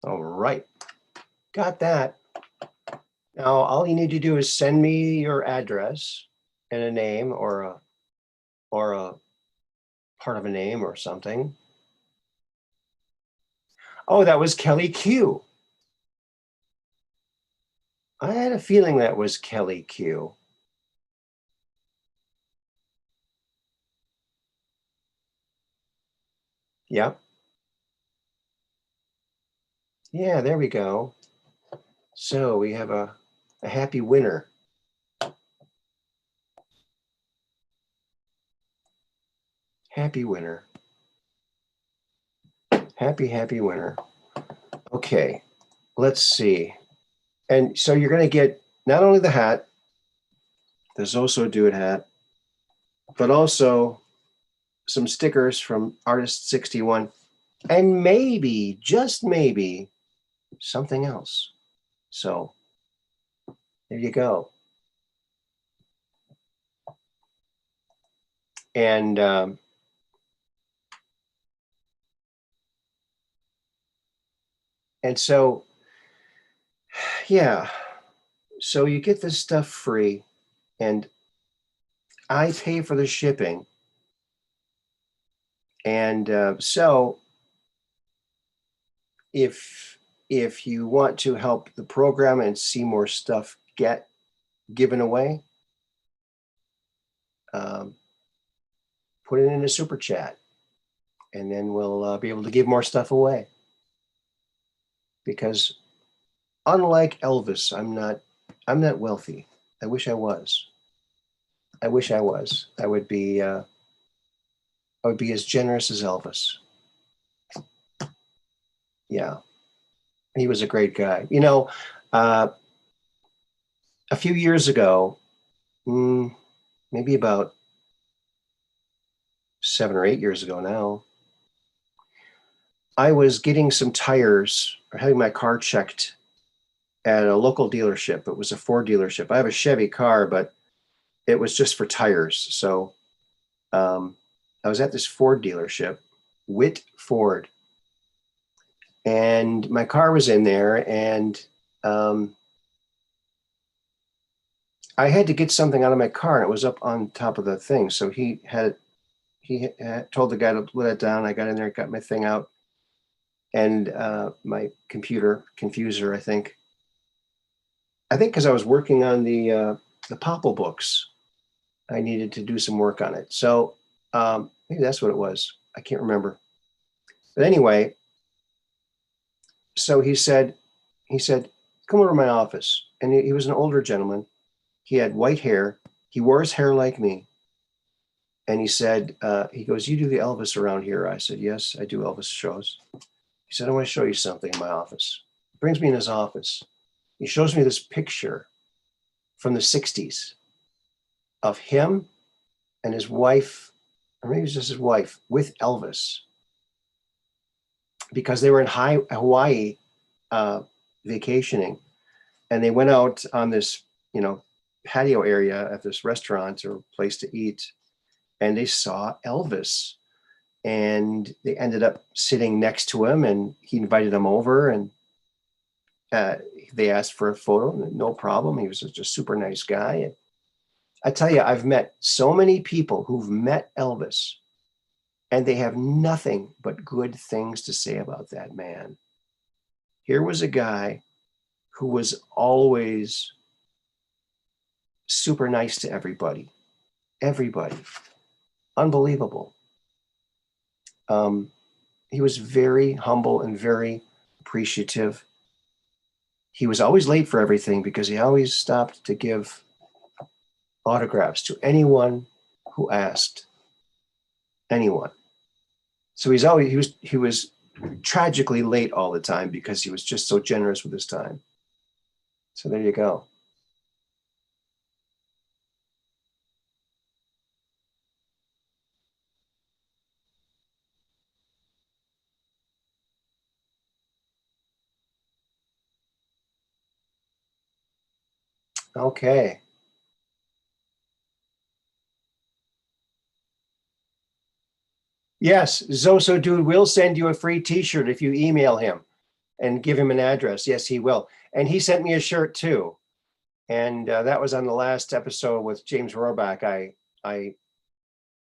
All right. Got that. Now, all you need to do is send me your address and a name or a part of a name or something. Oh, that was Kelly Q. I had a feeling that was Kelly Q. Yep. Yeah, there we go. So we have a happy winner. Happy winner. Happy winner. Okay, let's see. And so you're going to get not only the hat, the Zoso Dude hat, but also some stickers from Artist 61, and maybe, just maybe, something else. So there you go. And so, yeah, so you get this stuff free, and I pay for the shipping. And so if you want to help the program and see more stuff get given away, put it in a super chat, and then we'll be able to give more stuff away. Because unlike Elvis, I'm not wealthy. I wish I was. I wish I was. I would be as generous as Elvis. Yeah, he was a great guy. You know, a few years ago, maybe about 7 or 8 years ago now, I was getting some tires or having my car checked at a local dealership. It was a Ford dealership. I have a Chevy car, but it was just for tires. So I was at this Ford dealership, Witt Ford, and my car was in there, and I had to get something out of my car, and it was up on top of the thing. So he had told the guy to let it down. I got in there, got my thing out, and my computer confuser, I think because I was working on the Popple books, I needed to do some work on it. So maybe that's what it was. I can't remember. But anyway, so he said, come over to my office. And he was an older gentleman. He had white hair. He wore his hair like me. And he said, he goes, you do the Elvis around here? I said, yes, I do Elvis shows. He said, I want to show you something in my office. He brings me in his office. He shows me this picture from the 60s of him and his wife, or maybe it's just his wife, with Elvis, because they were in Hawaii vacationing, and they went out on this, patio area at this restaurant or place to eat, and they saw Elvis, and they ended up sitting next to him, and he invited them over, and they asked for a photo. No problem. He was just a super nice guy. And I tell you, I've met so many people who've met Elvis, and they have nothing but good things to say about that man. Here was a guy who was always super nice to everybody. Unbelievable. He was very humble and very appreciative. He was always late for everything because he always stopped to give autographs to anyone who asked. Anyone. So he was tragically late all the time because he was just so generous with his time. So there you go. Okay. Yes, Zoso Dude will send you a free t-shirt if you email him and give him an address. Yes, he will. And he sent me a shirt too. And that was on the last episode with James Rohrbach. I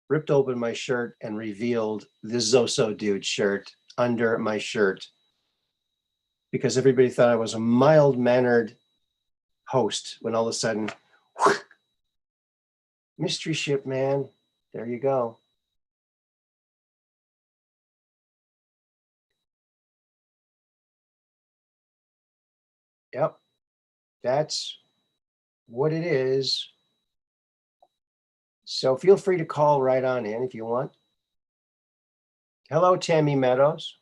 ripped open my shirt and revealed the Zoso Dude shirt under my shirt because everybody thought I was a mild-mannered host when all of a sudden, mystery ship, man. There you go. Yep, that's what it is. So feel free to call right on in if you want. Hello, Tammy Meadows.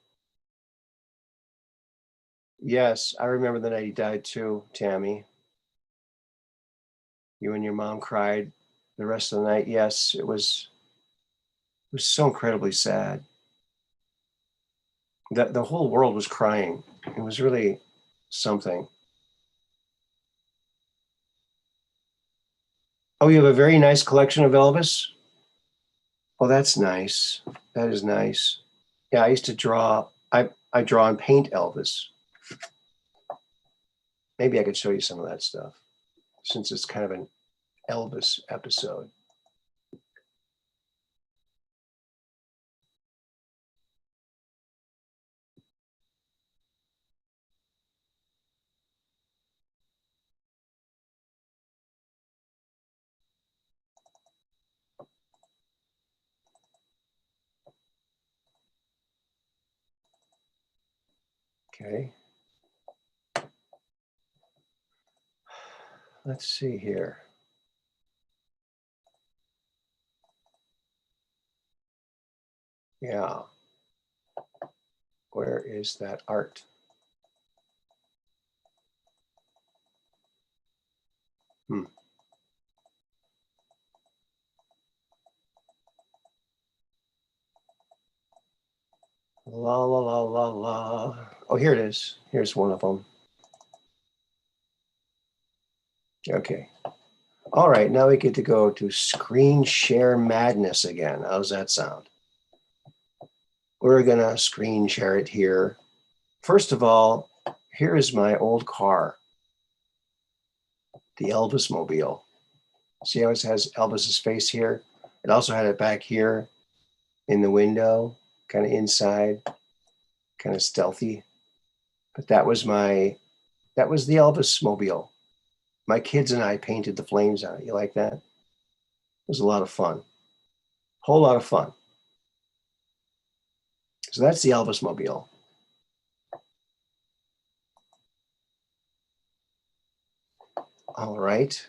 Yes, I remember the night he died too, Tammy. You and your mom cried the rest of the night. Yes, it was so incredibly sad. That the whole world was crying. It was really something. Oh, you have a very nice collection of Elvis? Oh, that's nice. That is nice. Yeah, I used to draw. I draw and paint Elvis. Maybe I could show you some of that stuff since it's kind of an Elvis episode. Okay. Let's see here. Yeah. Where is that art? Hmm. La la la la la. Oh, here it is. Here's one of them. Okay. All right, now we get to go to screen share madness again. How's that sound? We're gonna screen share it here. First of all, here is my old car, the Elvis Mobile. See how it has Elvis's face here? It also had it back here in the window, kind of inside, kind of stealthy. But that was the Elvis Mobile. My kids and I painted the flames on it. You like that? It was a lot of fun. Whole lot of fun. So that's the Elvis Mobile. All right.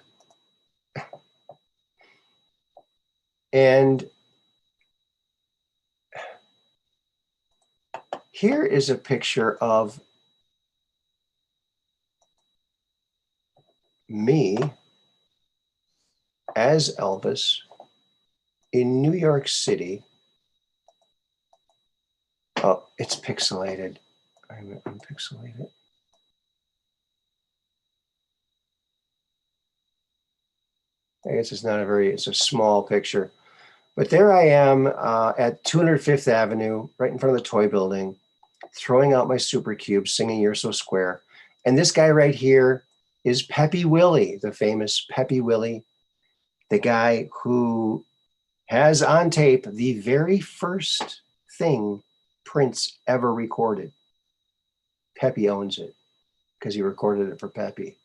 And here is a picture of me as Elvis in New York City. Oh, it's pixelated. I'm unpixelated. I guess it's a small picture. But there I am at 205th Avenue, right in front of the toy building, throwing out my super cubes, singing You're So Square. And this guy right here is Peppy Willie, the famous Peppy Willie, the guy who has on tape the very first thing Prince ever recorded. Peppy owns it because he recorded it for Peppy.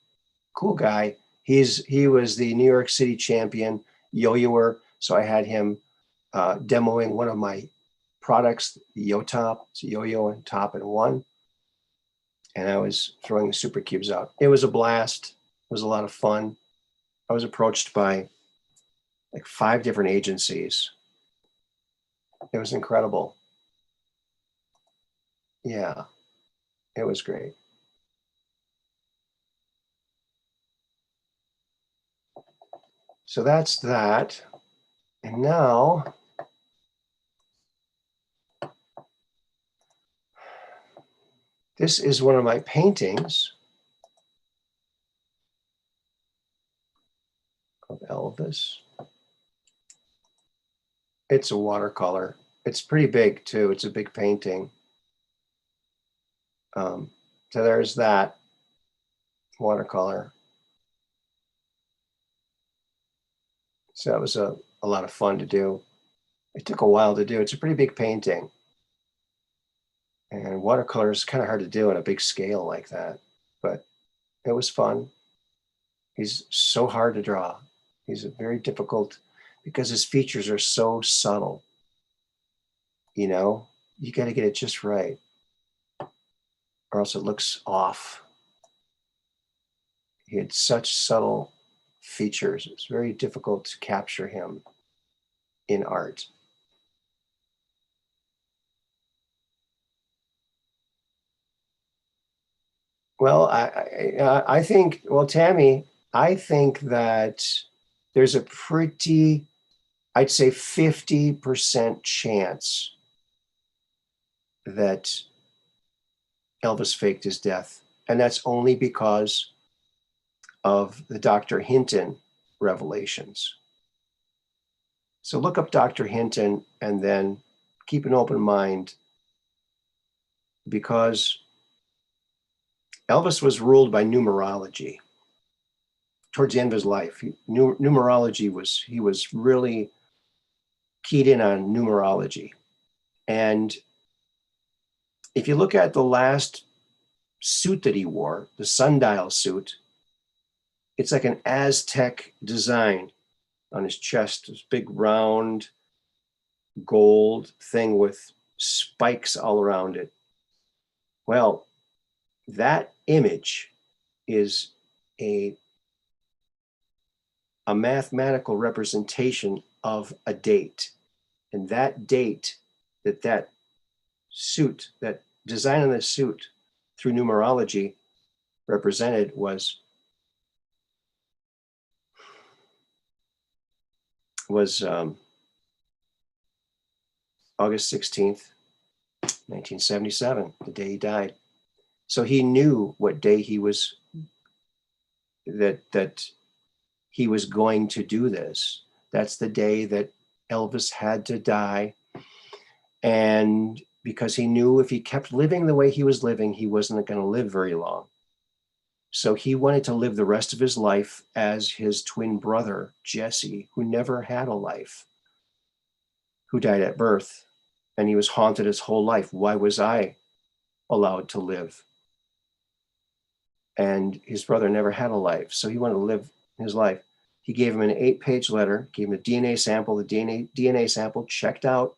Cool guy. He was the New York City champion yo-yoer, so I had him demoing one of my products, the Yo-Top. It's a yo-yo and top in one. And I was throwing the super cubes out. It was a blast. It was a lot of fun. I was approached by like 5 different agencies. It was incredible. Yeah, it was great. So that's that. And now this is one of my paintings of Elvis. It's a watercolor. It's pretty big too. It's a big painting. So there's that watercolor. So that was a lot of fun to do. It took a while to do. It's a pretty big painting. And watercolor is kind of hard to do on a big scale like that. But it was fun. He's so hard to draw. He's very difficult because his features are so subtle. You know, you got to get it just right, or else it looks off. He had such subtle features. It's very difficult to capture him in art. Well, I think, well, Tammy, I think that there's a pretty, I'd say 50% chance that Elvis faked his death. And that's only because of the Dr. Hinton revelations. So look up Dr. Hinton and then keep an open mind, because Elvis was ruled by numerology towards the end of his life. Numerology was, he was really keyed in on numerology. And if you look at the last suit that he wore, the sundial suit, it's like an Aztec design on his chest, this big round gold thing with spikes all around it. Well, that image is a mathematical representation of a date. And that date, that suit, that design on the suit through numerology represented was August 16th, 1977, the day he died. So he knew what day he was, that he was going to do this. That's the day that Elvis had to die. And because he knew if he kept living the way he was living, he wasn't going to live very long. So he wanted to live the rest of his life as his twin brother, Jesse, who never had a life, who died at birth. And he was haunted his whole life. Why was I allowed to live? And his brother never had a life. So he wanted to live his life. He gave him an 8-page letter, gave him a DNA sample. The DNA sample checked out,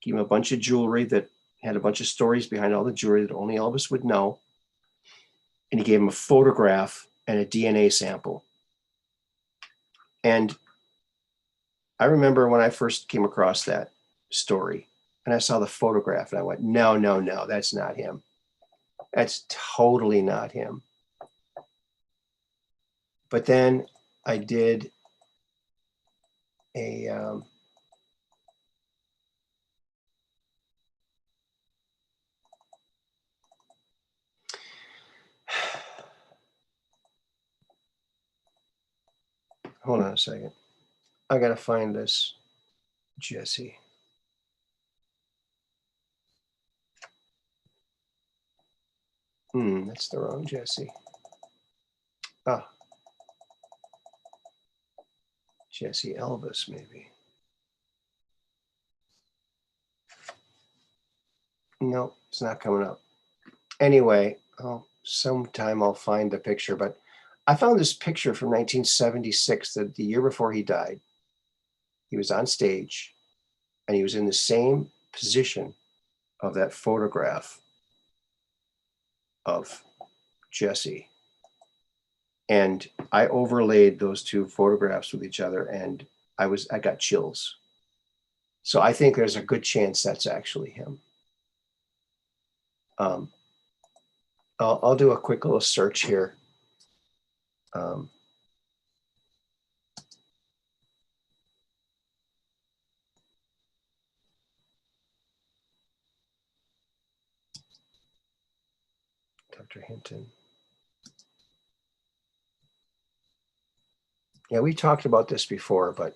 gave him a bunch of jewelry that had a bunch of stories behind all the jewelry that only Elvis would know. And he gave him a photograph and a DNA sample. And I remember when I first came across that story and I saw the photograph and I went, no, no, no, that's not him. That's totally not him. But then I did a hold on a second. I got to find this Jesse. That's the wrong Jesse. Ah, Jesse Elvis, maybe. No, it's not coming up. Anyway, sometime I'll find the picture, but I found this picture from 1976, the year before he died. He was on stage and he was in the same position of that photograph of Jesse. And I overlaid those two photographs with each other and I got chills. So I think there's a good chance that's actually him. I'll do a quick little search here. Dr. Hinton. Yeah, we talked about this before, but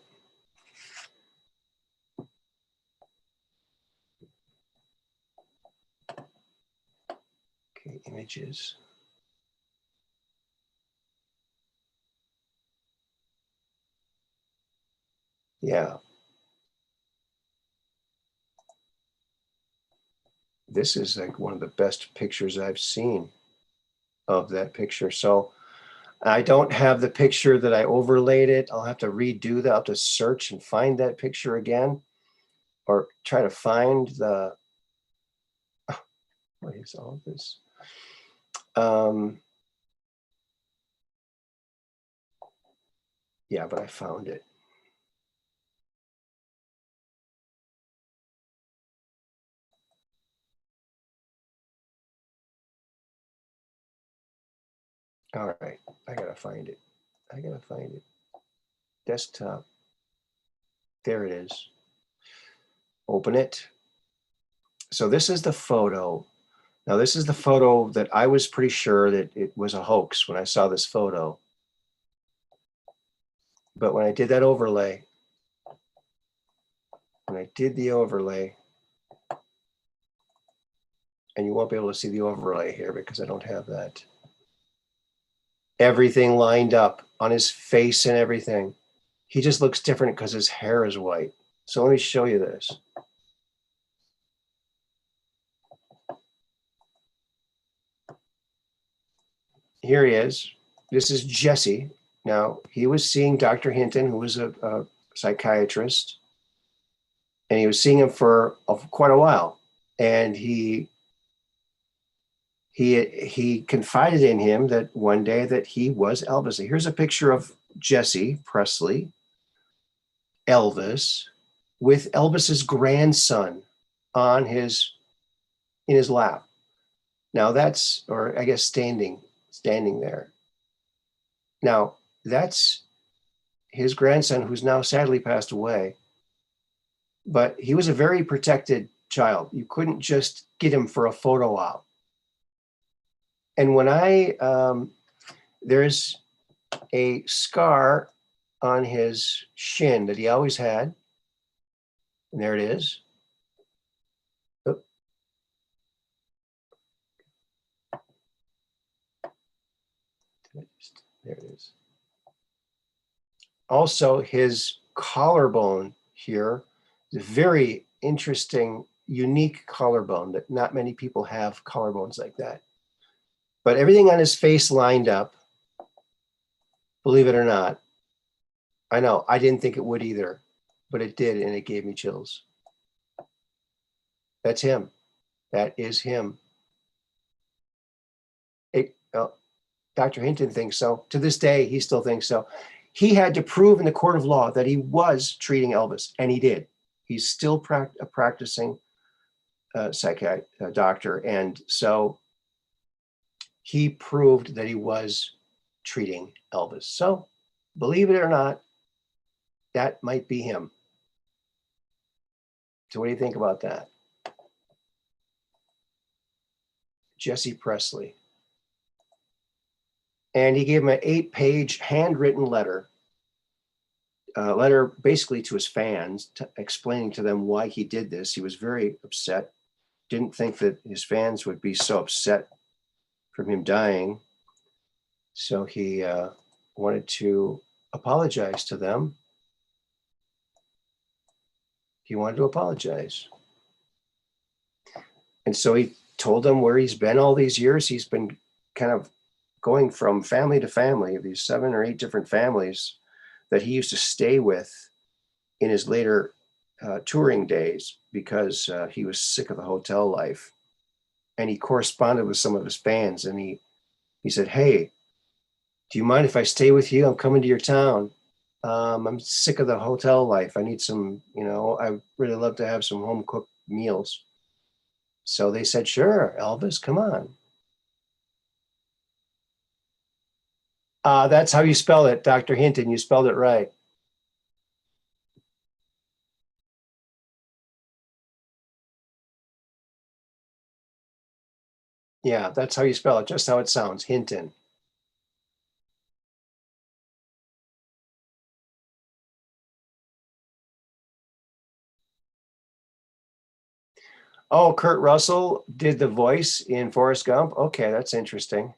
okay, images. Yeah. This is like one of the best pictures I've seen of that picture. So I don't have the picture that I overlaid it. I'll have to redo that. I'll have to search and find that picture again, or try to find the, what is all this? Yeah, but I found it. All right, I gotta find it. I gotta find it. Desktop. There it is. Open it. So this is the photo. Now this is the photo that I was pretty sure that it was a hoax when I saw this photo. But when I did that overlay, and you won't be able to see the overlay here because I don't have that. Everything lined up on his face and everything. He just looks different because his hair is white. So let me show you this. Here he is. This is Jesse. Now, he was seeing Dr. Hinton, who was a psychiatrist, and he was seeing him for quite a while. And he confided in him that one day that he was Elvis. Here's a picture of Jesse Presley, Elvis, with Elvis's grandson in his lap. Now that's, or I guess standing there. Now that's his grandson, who's now sadly passed away. But he was a very protected child. You couldn't just get him for a photo op. And when there's a scar on his shin that he always had. And there it is. Oh. There it is. Also, his collarbone here is a very interesting, unique collarbone that not many people have collarbones like that. But everything on his face lined up, believe it or not. I know, I didn't think it would either, but it did, and it gave me chills. That's him. That is him. Dr. Hinton thinks so. To this day, he still thinks so. He had to prove in the court of law that he was treating Elvis, and he did. He's still a practicing doctor, and so he proved that he was treating Elvis. So, believe it or not, that might be him. So what do you think about that? Jesse Presley. And he gave him an 8-page handwritten letter basically to his fans, explaining to them why he did this. He was very upset. Didn't think that his fans would be so upset from him dying. So he wanted to apologize to them. He wanted to apologize. And so he told them where he's been all these years. He's been kind of going from family to family, these 7 or 8 different families that he used to stay with in his later touring days because he was sick of the hotel life. And he corresponded with some of his fans, and he said, "Hey, do you mind if I stay with you? I'm coming to your town. I'm sick of the hotel life. I need some, I really love to have some home cooked meals." So they said, "Sure, Elvis, come on." That's how you spell it, Dr. Hinton. You spelled it right. Yeah, that's how you spell it, just how it sounds, Hinton. Oh, Kurt Russell did the voice in Forrest Gump. Okay, that's interesting.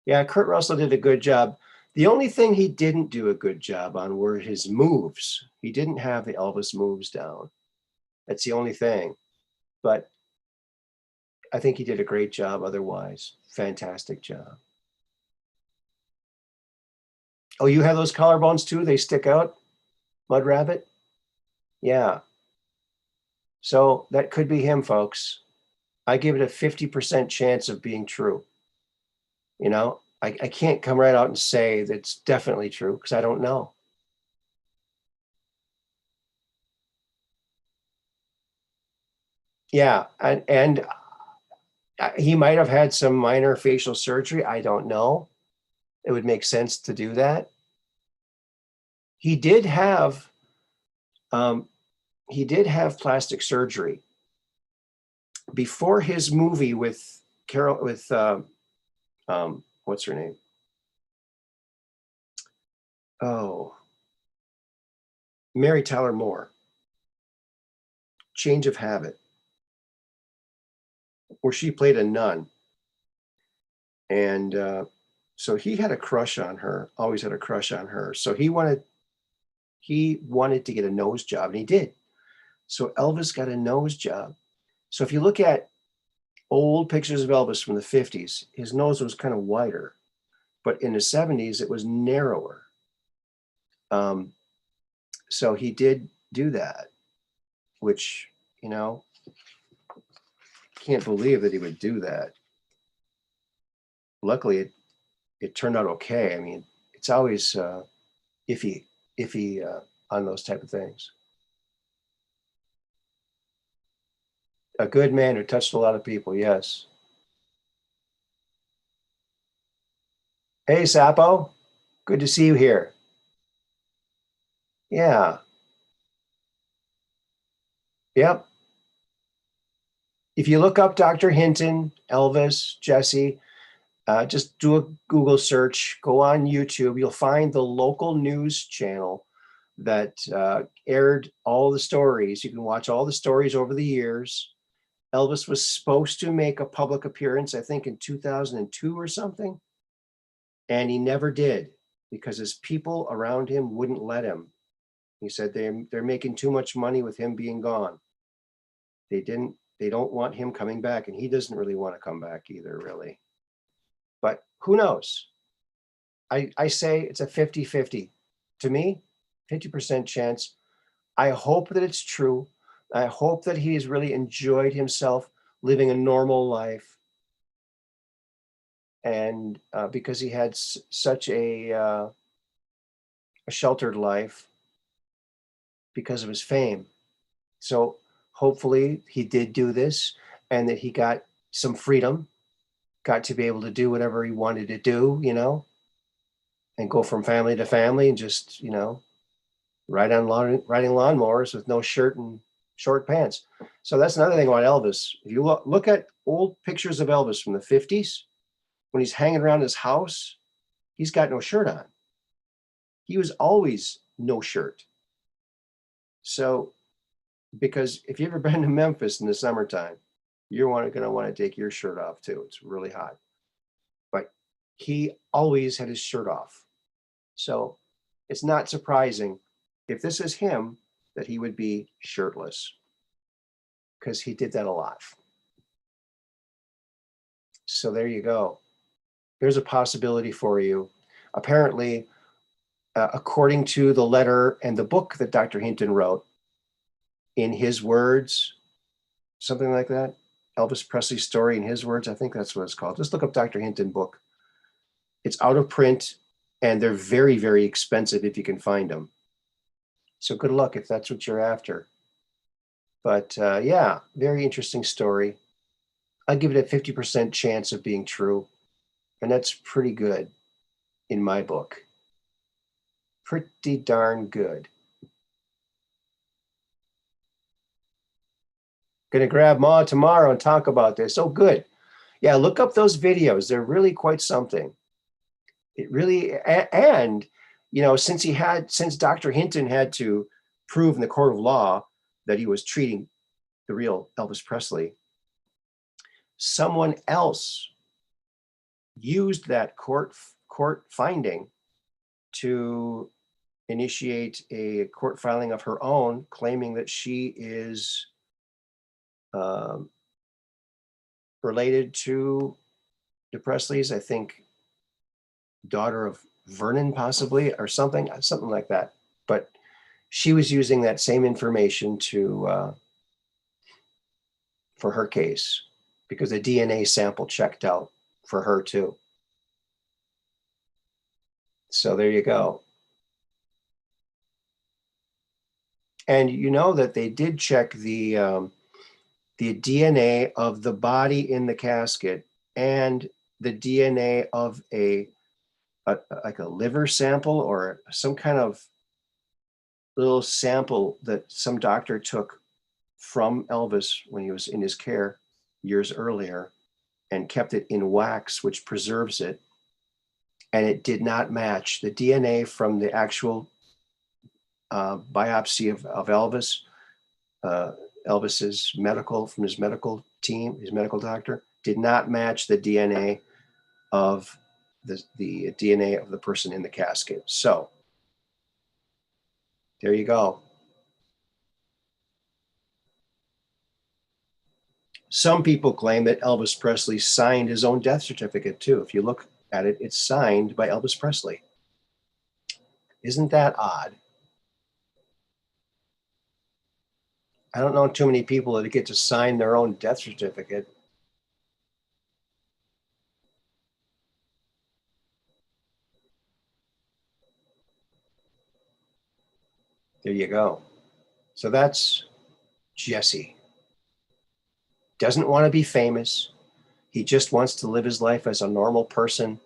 Yeah, Kurt Russell did a good job. The only thing he didn't do a good job on were his moves. He didn't have the Elvis moves down. That's the only thing. But I think he did a great job otherwise. Fantastic job. Oh, you have those collarbones too? They stick out? Mud Rabbit? Yeah. So that could be him, folks. I give it a 50% chance of being true. I can't come right out and say that's definitely true because I don't know. Yeah, and he might have had some minor facial surgery. I don't know. It would make sense to do that. He did have um, plastic surgery before his movie with Carol with what's her name? Oh, Mary Tyler Moore. Change of Habit, where she played a nun, and so he had a crush on her. Always had a crush on her. So he wanted to get a nose job, and he did. So Elvis got a nose job. So if you look at old pictures of Elvis from the 50s, his nose was kind of wider, but in the 70s, it was narrower. Um, so he did do that, which, can't believe that he would do that. Luckily, it turned out okay. I mean, it's always iffy on those type of things. A good man who touched a lot of people, yes. Hey, Sapo, good to see you here. Yeah, yep. If you look up Dr. Hinton, Elvis, Jesse, just do a Google search, go on YouTube, you'll find the local news channel that aired all the stories. You can watch all the stories over the years. Elvis was supposed to make a public appearance, I think in 2002 or something, and he never did because his people around him wouldn't let him. He said they're making too much money with him being gone. They don't want him coming back, and he doesn't really want to come back either, really. But who knows? I say it's a 50-50. To me, 50% chance. I hope that it's true. I hope that he's really enjoyed himself living a normal life. And because he had such a sheltered life because of his fame. So hopefully he did do this and that he got some freedom, got to be able to do whatever he wanted to do, and go from family to family and just, riding lawnmowers with no shirt and short pants. So that's another thing about Elvis. If you look at old pictures of Elvis from the 50s, when he's hanging around his house, he's got no shirt on. He was always no shirt. So, because if you've ever been to Memphis in the summertime, you're going to want to take your shirt off too. It's really hot. But he always had his shirt off. So it's not surprising if this is him that he would be shirtless because he did that a lot. So there you go. There's a possibility for you. Apparently, according to the letter and the book that Dr. Hinton wrote, in his words, something like that, Elvis Presley's story in his words, I think that's what it's called. Just look up Dr. Hinton book. It's out of print and they're very, very expensive if you can find them. So good luck if that's what you're after. But yeah, very interesting story. I'd give it a 50% chance of being true. And that's pretty good in my book. Pretty darn good. Gonna grab Ma tomorrow and talk about this. Oh, good. Yeah, look up those videos. They're really quite something. It really, and since Dr. Hinton had to prove in the court of law that he was treating the real Elvis Presley, someone else used that court finding to initiate a court filing of her own, claiming that she is related to the Presleys. I think daughter of Vernon, possibly, or something like that. But she was using that same information to for her case because the DNA sample checked out for her too. So there you go. And you know that they did check the DNA of the body in the casket and the DNA of like a liver sample or some kind of little sample that some doctor took from Elvis when he was in his care years earlier and kept it in wax, which preserves it. And it did not match the DNA from the actual biopsy of Elvis. Elvis's from his medical team, his medical doctor, did not match the DNA of the DNA of the person in the casket. So there you go. Some people claim that Elvis Presley signed his own death certificate too. If you look at it, it's signed by Elvis Presley. Isn't that odd? I don't know too many people that get to sign their own death certificate. There you go. So that's Jesse. Doesn't want to be famous. He just wants to live his life as a normal person,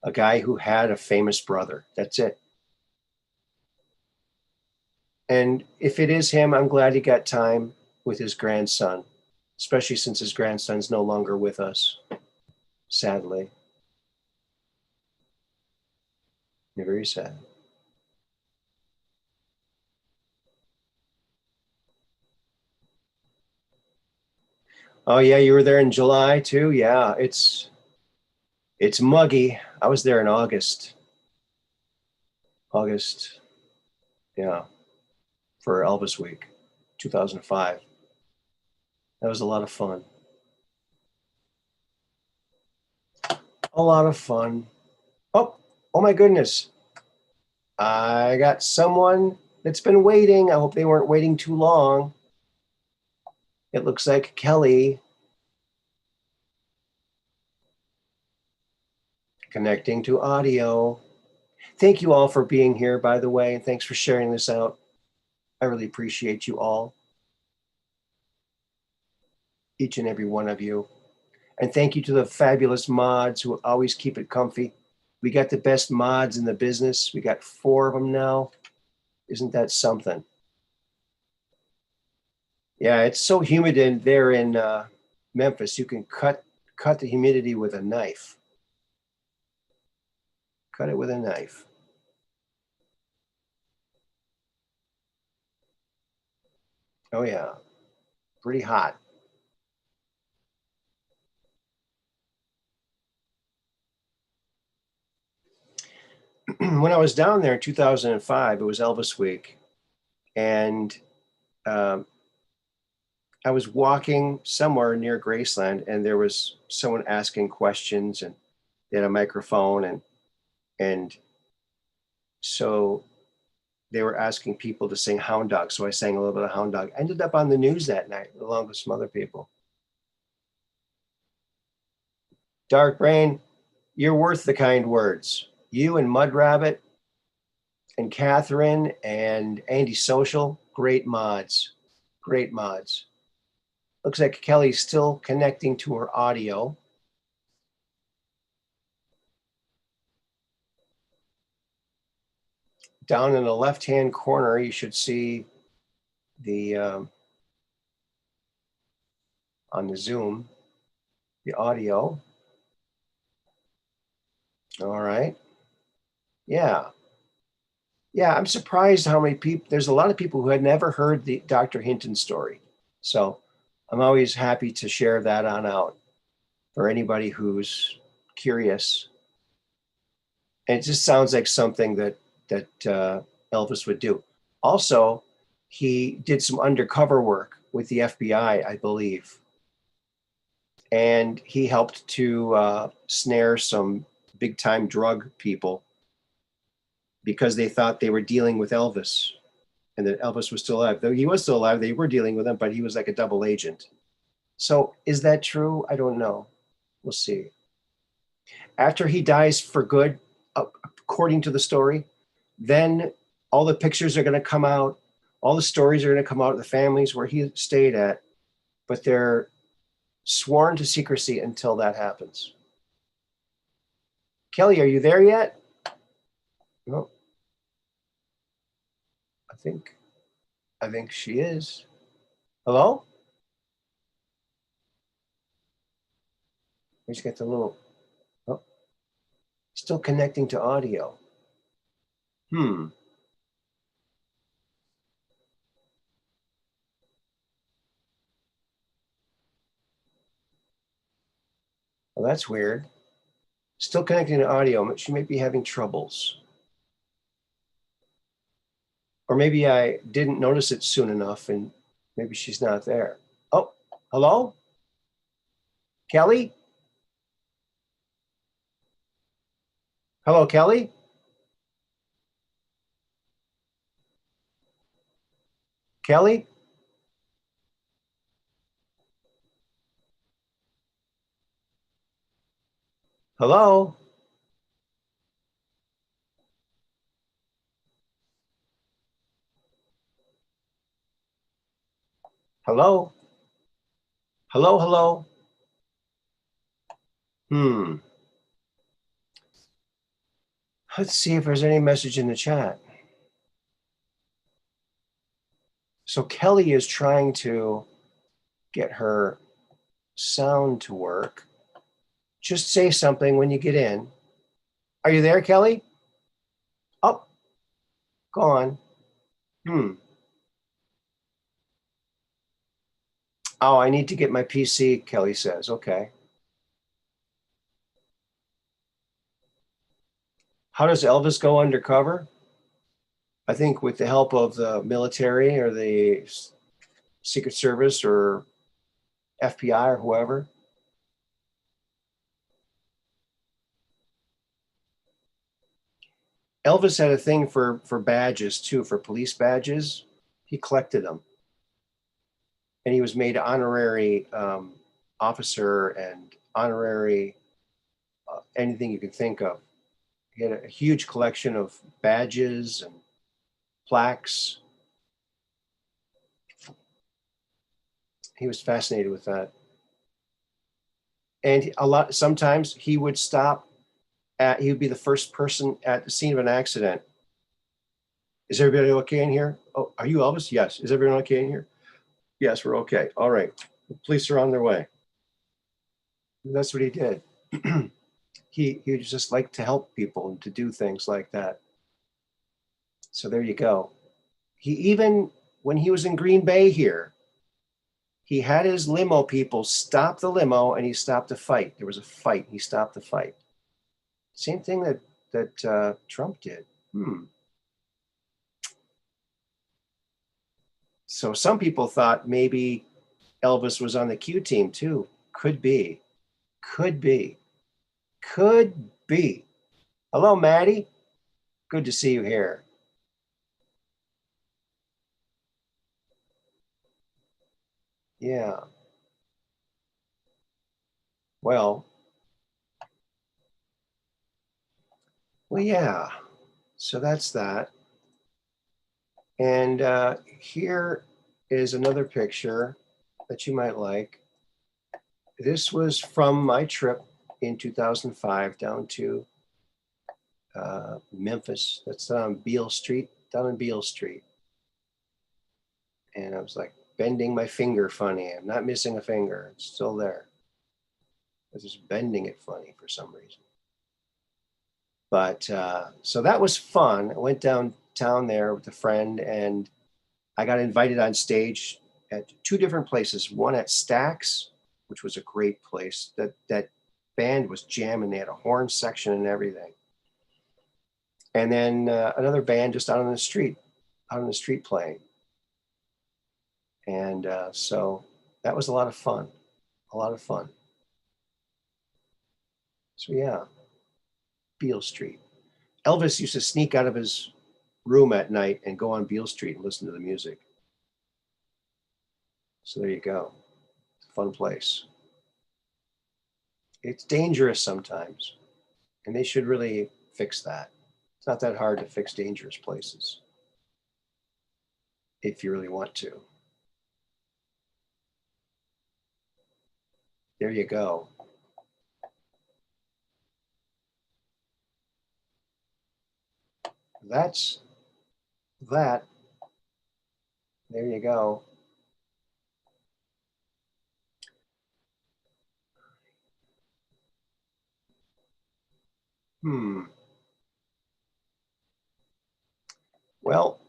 a guy who had a famous brother. That's it. And if it is him, I'm glad he got time with his grandson, especially since his grandson's no longer with us, sadly. You're very sad. Oh yeah, you were there in July too. Yeah, it's muggy. I was there in August. August, yeah, for Elvis Week, 2005. That was a lot of fun. A lot of fun. Oh my goodness. I got someone that's been waiting. I hope they weren't waiting too long. It looks like Kelly connecting to audio. Thank you all for being here, by the way, and thanks for sharing this out. I really appreciate you all, each and every one of you. And thank you to the fabulous mods who always keep it comfy. We got the best mods in the business. We got 4 of them now. Isn't that something? Yeah, it's so humid in there in Memphis. You can cut the humidity with a knife. Cut it with a knife. Oh yeah, pretty hot. When I was down there in 2005, it was Elvis Week, and um, I was walking somewhere near Graceland, and there was someone asking questions, and they had a microphone, and so they were asking people to sing Hound Dog. So I sang a little bit of Hound Dog. Ended up on the news that night, along with some other people. Dark Brain, you're worth the kind words. You and Mud Rabbit and Catherine and Andy Social, great mods. Great mods. Looks like Kelly's still connecting to her audio. Down in the left-hand corner, you should see the on the Zoom, the audio. All right. Yeah. Yeah, I'm surprised how many people, there's a lot of people who had never heard the Dr. Hinton story. So I'm always happy to share that on out for anybody who's curious. And it just sounds like something that Elvis would do. Also, he did some undercover work with the FBI, I believe. And he helped to snare some big time drug people because they thought they were dealing with Elvis and that Elvis was still alive. Though he was still alive, they were dealing with him, but he was like a double agent. So is that true? I don't know. We'll see. After he dies for good, according to the story, then all the pictures are going to come out. All the stories are going to come out of the families where he stayed at, but they're sworn to secrecy until that happens. Kelly, are you there yet? No. I think she is. Hello? We just got the little, oh, still connecting to audio. Well, that's weird. Still connecting to audio, but she may be having troubles. Or maybe I didn't notice it soon enough and maybe she's not there. Oh, hello? Kelly? Hello, Kelly? Kelly? Hello? Hello? Hello, hello? Let's see if there's any message in the chat. So Kelly is trying to get her sound to work. Just say something when you get in. Are you there, Kelly? Oh, gone. Oh, I need to get my PC, Kelly says. Okay. How does Elvis go undercover? I think with the help of the military or the Secret Service or FBI or whoever. Elvis had a thing for badges too, for police badges. He collected them. And he was made honorary officer and honorary anything you can think of. He had a huge collection of badges and plaques. He was fascinated with that. And sometimes he would stop he would be the first person at the scene of an accident. Is everybody okay in here? Oh, are you Elvis? Yes. Is everyone okay in here? Yes, we're okay. All right. The police are on their way. That's what he did. He just liked to help people and to do things like that. So there you go. He even, when he was in Green Bay here, he had his limo people stop the limo and he stopped a fight. There was a fight. He stopped the fight. Same thing that Trump did. So some people thought maybe Elvis was on the Q team too. Could be. Could be. Could be. Hello, Maddie. Good to see you here. Yeah. Well, yeah. So that's that. And here is another picture that you might like. This was from my trip in 2005 down to Memphis. That's on Beale Street, down on Beale Street. And I was like bending my finger funny. I'm not missing a finger. It's still there. I was just bending it funny for some reason. But so that was fun. I went downtown there with a friend and I got invited on stage at two different places. One at Stax, which was a great place. That band was jamming. They had a horn section and everything. And then another band just out on the street playing. And so that was a lot of fun. So yeah, Beale Street. Elvis used to sneak out of his room at night and go on Beale Street and listen to the music. So there you go. It's a fun place. It's dangerous sometimes, and they should really fix that. It's not that hard to fix dangerous places if you really want to. There you go. That's that. There you go. Well,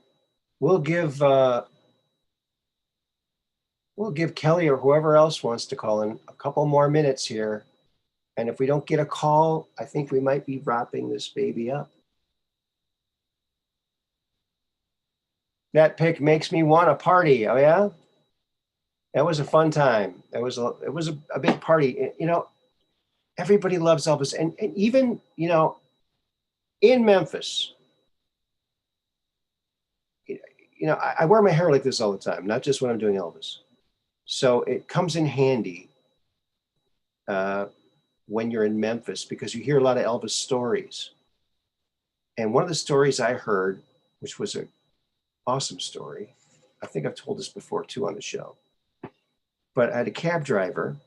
we'll give Kelly or whoever else wants to call in a couple more minutes here. And if we don't get a call, I think we might be wrapping this baby up. That pick makes me want a party. Oh yeah? That was a fun time. It was a big party. You know, everybody loves Elvis. And even, you know, in Memphis, you know, I wear my hair like this all the time, not just when I'm doing Elvis. So it comes in handy when you're in Memphis because you hear a lot of Elvis stories. And one of the stories I heard, which was an awesome story, I think I've told this before too on the show, but I had a cab driver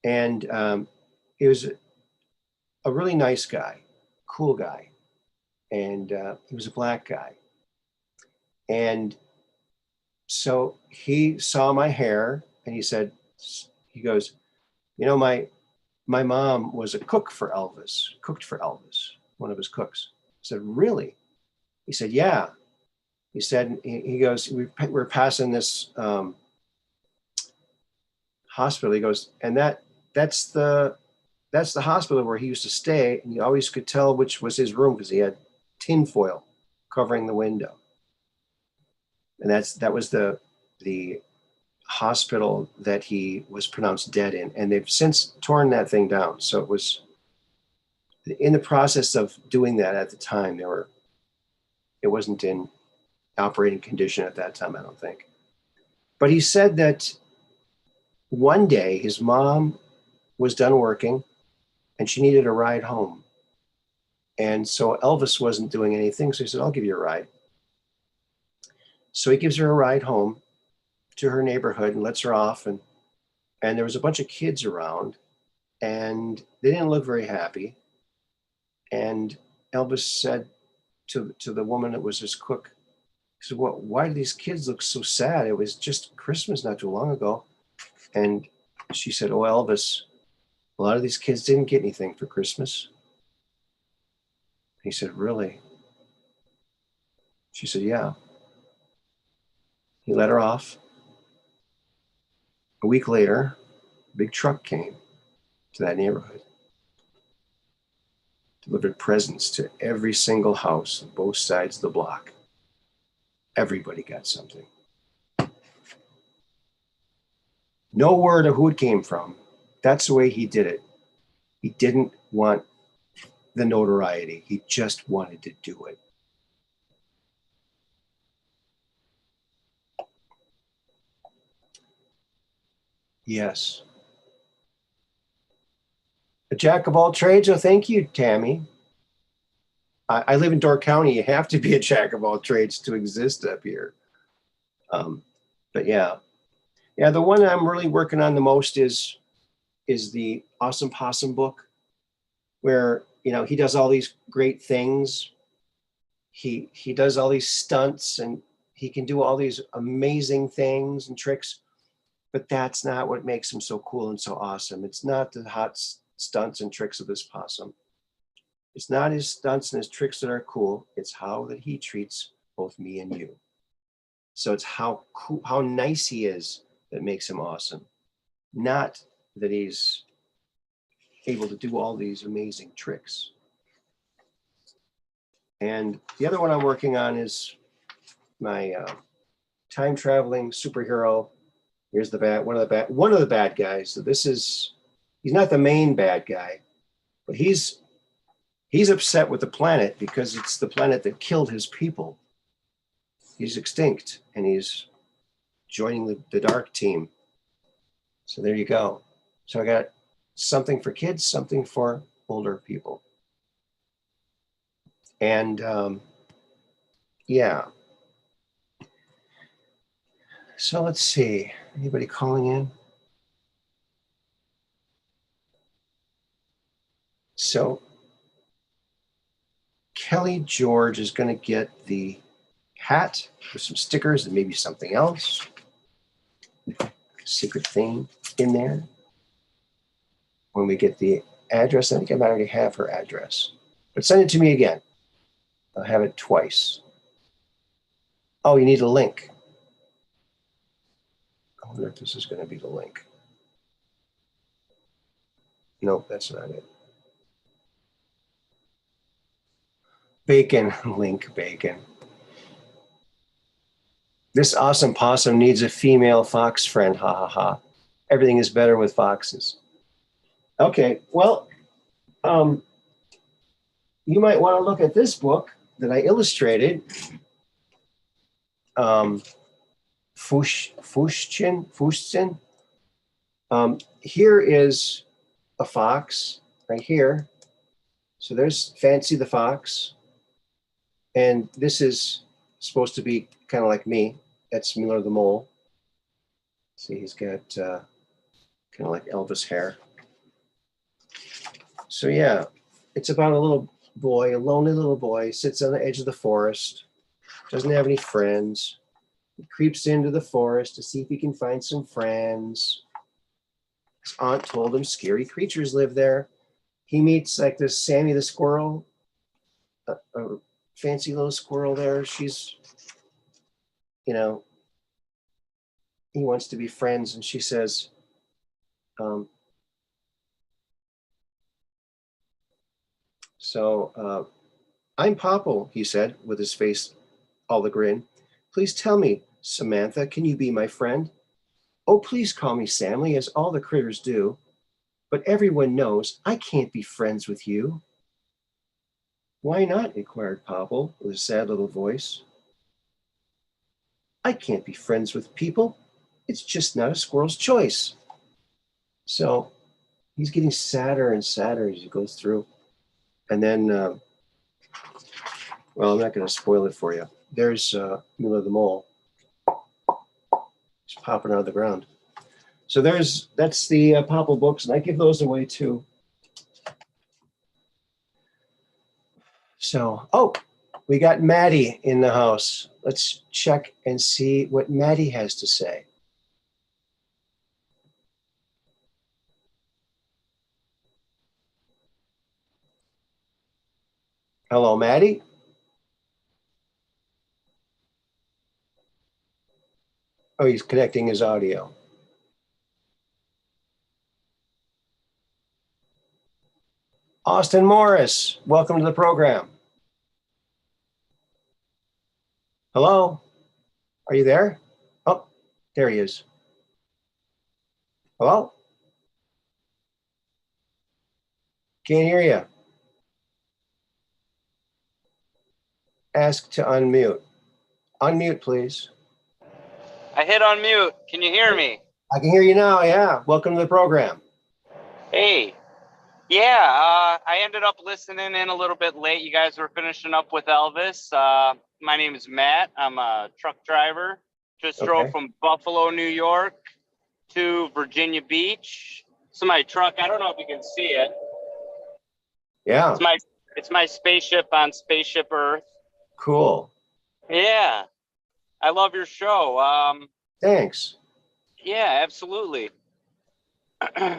and he was a really nice guy, cool guy. And he was a black guy. And so he saw my hair and he said, he goes, you know, my mom was a cook for Elvis, cooked for Elvis, one of his cooks. I said, really? He said, yeah. He said, he goes, we're passing this hospital. He goes, and that's the hospital where he used to stay. And you always could tell which was his room because he had tinfoil covering the window. And that was the hospital that he was pronounced dead in. And they've since torn that thing down. So it was in the process of doing that at the time, it wasn't in operating condition at that time, I don't think. But he said that one day his mom was done working and she needed a ride home. And so Elvis wasn't doing anything. So he said, I'll give you a ride. So he gives her a ride home to her neighborhood and lets her off. And there was a bunch of kids around and they didn't look very happy. And Elvis said to the woman that was his cook, he said, well, why do these kids look so sad? It was just Christmas not too long ago. And she said, oh, Elvis, a lot of these kids didn't get anything for Christmas. He said, really? She said, yeah. He let her off. A week later, a big truck came to that neighborhood, delivered presents to every single house on both sides of the block. Everybody got something. No word of who it came from. That's the way he did it. He didn't want the notoriety. He just wanted to do it. Yes. A jack of all trades. Oh, thank you, Tammy. I live in Door County. You have to be a jack of all trades to exist up here. But yeah. Yeah, the one I'm really working on the most is the Awesome Possum book, where, you know, he does all these great things. He does all these stunts and he can do all these amazing things and tricks, but that's not what makes him so cool and so awesome. It's not the hot stunts and tricks of this possum. It's not his stunts and his tricks that are cool. It's how that he treats both me and you. So it's how cool, how nice he is that makes him awesome. Not that he's able to do all these amazing tricks. And the other one I'm working on is my time traveling superhero. Here's the one of the bad guys. So he's not the main bad guy, but he's upset with the planet because it's the planet that killed his people. He's extinct and he's joining the dark team. So there you go. So I got something for kids, something for older people. And yeah. So let's see. Anybody calling in? So Kelly George is going to get the hat with some stickers and maybe something else. Secret thing in there. When we get the address, I think I might already have her address. But send it to me again. I'll have it twice. Oh, you need a link. I wonder if this is going to be the link. Nope, that's not it. Bacon, link bacon. This awesome possum needs a female fox friend, ha ha ha. Everything is better with foxes. Okay, well, you might want to look at this book that I illustrated. Fushchin. Here is a fox right here. So there's Fancy the fox. And this is supposed to be kind of like me. That's Miller the mole. See, he's got kind of like Elvis hair. So yeah, it's about a little boy, a lonely little boy, sits on the edge of the forest, doesn't have any friends. He creeps into the forest to see if he can find some friends. His aunt told him scary creatures live there. He meets like this Sammy the squirrel, a fancy little squirrel there. She's, you know, he wants to be friends, and she says, I'm Popple, he said, with his face all a grin. Please tell me, Samantha, can you be my friend? Oh, please call me Sammy, as all the critters do. But everyone knows I can't be friends with you. Why not? Inquired Popple with a sad little voice. I can't be friends with people. It's just not a squirrel's choice. So he's getting sadder and sadder as he goes through. And then, well, I'm not going to spoil it for you. There's Miller the mole. He's popping out of the ground. So that's the Popple books, and I give those away too. So, oh, we got Maddie in the house. Let's check and see what Maddie has to say. Hello, Maddie. Oh, he's connecting his audio. Austin Morris, welcome to the program. Hello, are you there? Oh, there he is. Hello? Can't hear you. Ask to unmute. Unmute, please. I hit unmute. Can you hear me? I can hear you now, yeah. Welcome to the program. Hey. Yeah, I ended up listening in a little bit late. You guys were finishing up with Elvis. My name is Matt. I'm a truck driver. Just drove from Buffalo, New York to Virginia Beach. So my truck, I don't know if you can see it. Yeah. It's my spaceship on Spaceship Earth. Cool. Yeah. I love your show. Thanks. Yeah, absolutely.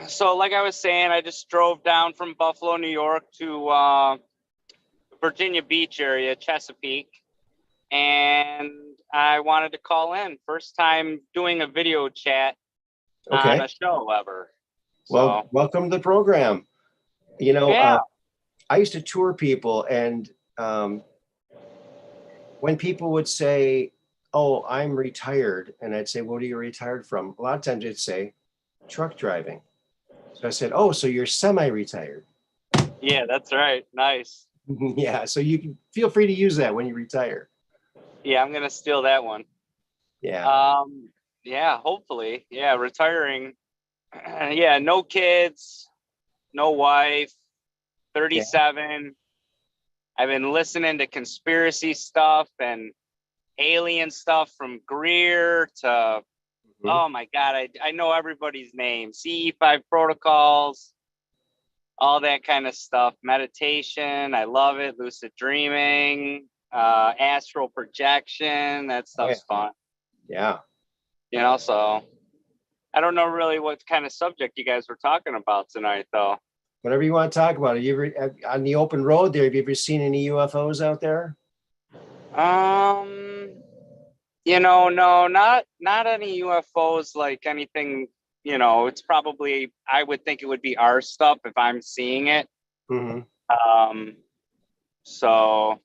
So like I was saying, I just drove down from Buffalo, New York to Virginia Beach area, Chesapeake, and I wanted to call in. First time doing a video chat on a show ever. Well, welcome to the program. You know, yeah. I used to tour people, and when people would say, oh, I'm retired, and I'd say, what are you retired from? A lot of times they'd say, truck driving. So I said, oh, so you're semi-retired. Yeah, that's right. Nice. Yeah, so you can feel free to use that when you retire. Yeah, I'm gonna steal that one. Yeah. Yeah, hopefully. Yeah, retiring. Yeah, no kids, no wife, 37. I've been listening to conspiracy stuff and alien stuff from Greer to, oh my God, I know everybody's name. CE5 protocols, all that kind of stuff. Meditation, I love it. Lucid dreaming, astral projection, that stuff's fun. Yeah. You know, so I don't know really what kind of subject you guys were talking about tonight, though. Whatever you want to talk about. Have you ever on the open road there? Have you ever seen any UFOs out there? You know, no, not any UFOs, like anything. You know, it's probably, I would think it would be our stuff if I'm seeing it. So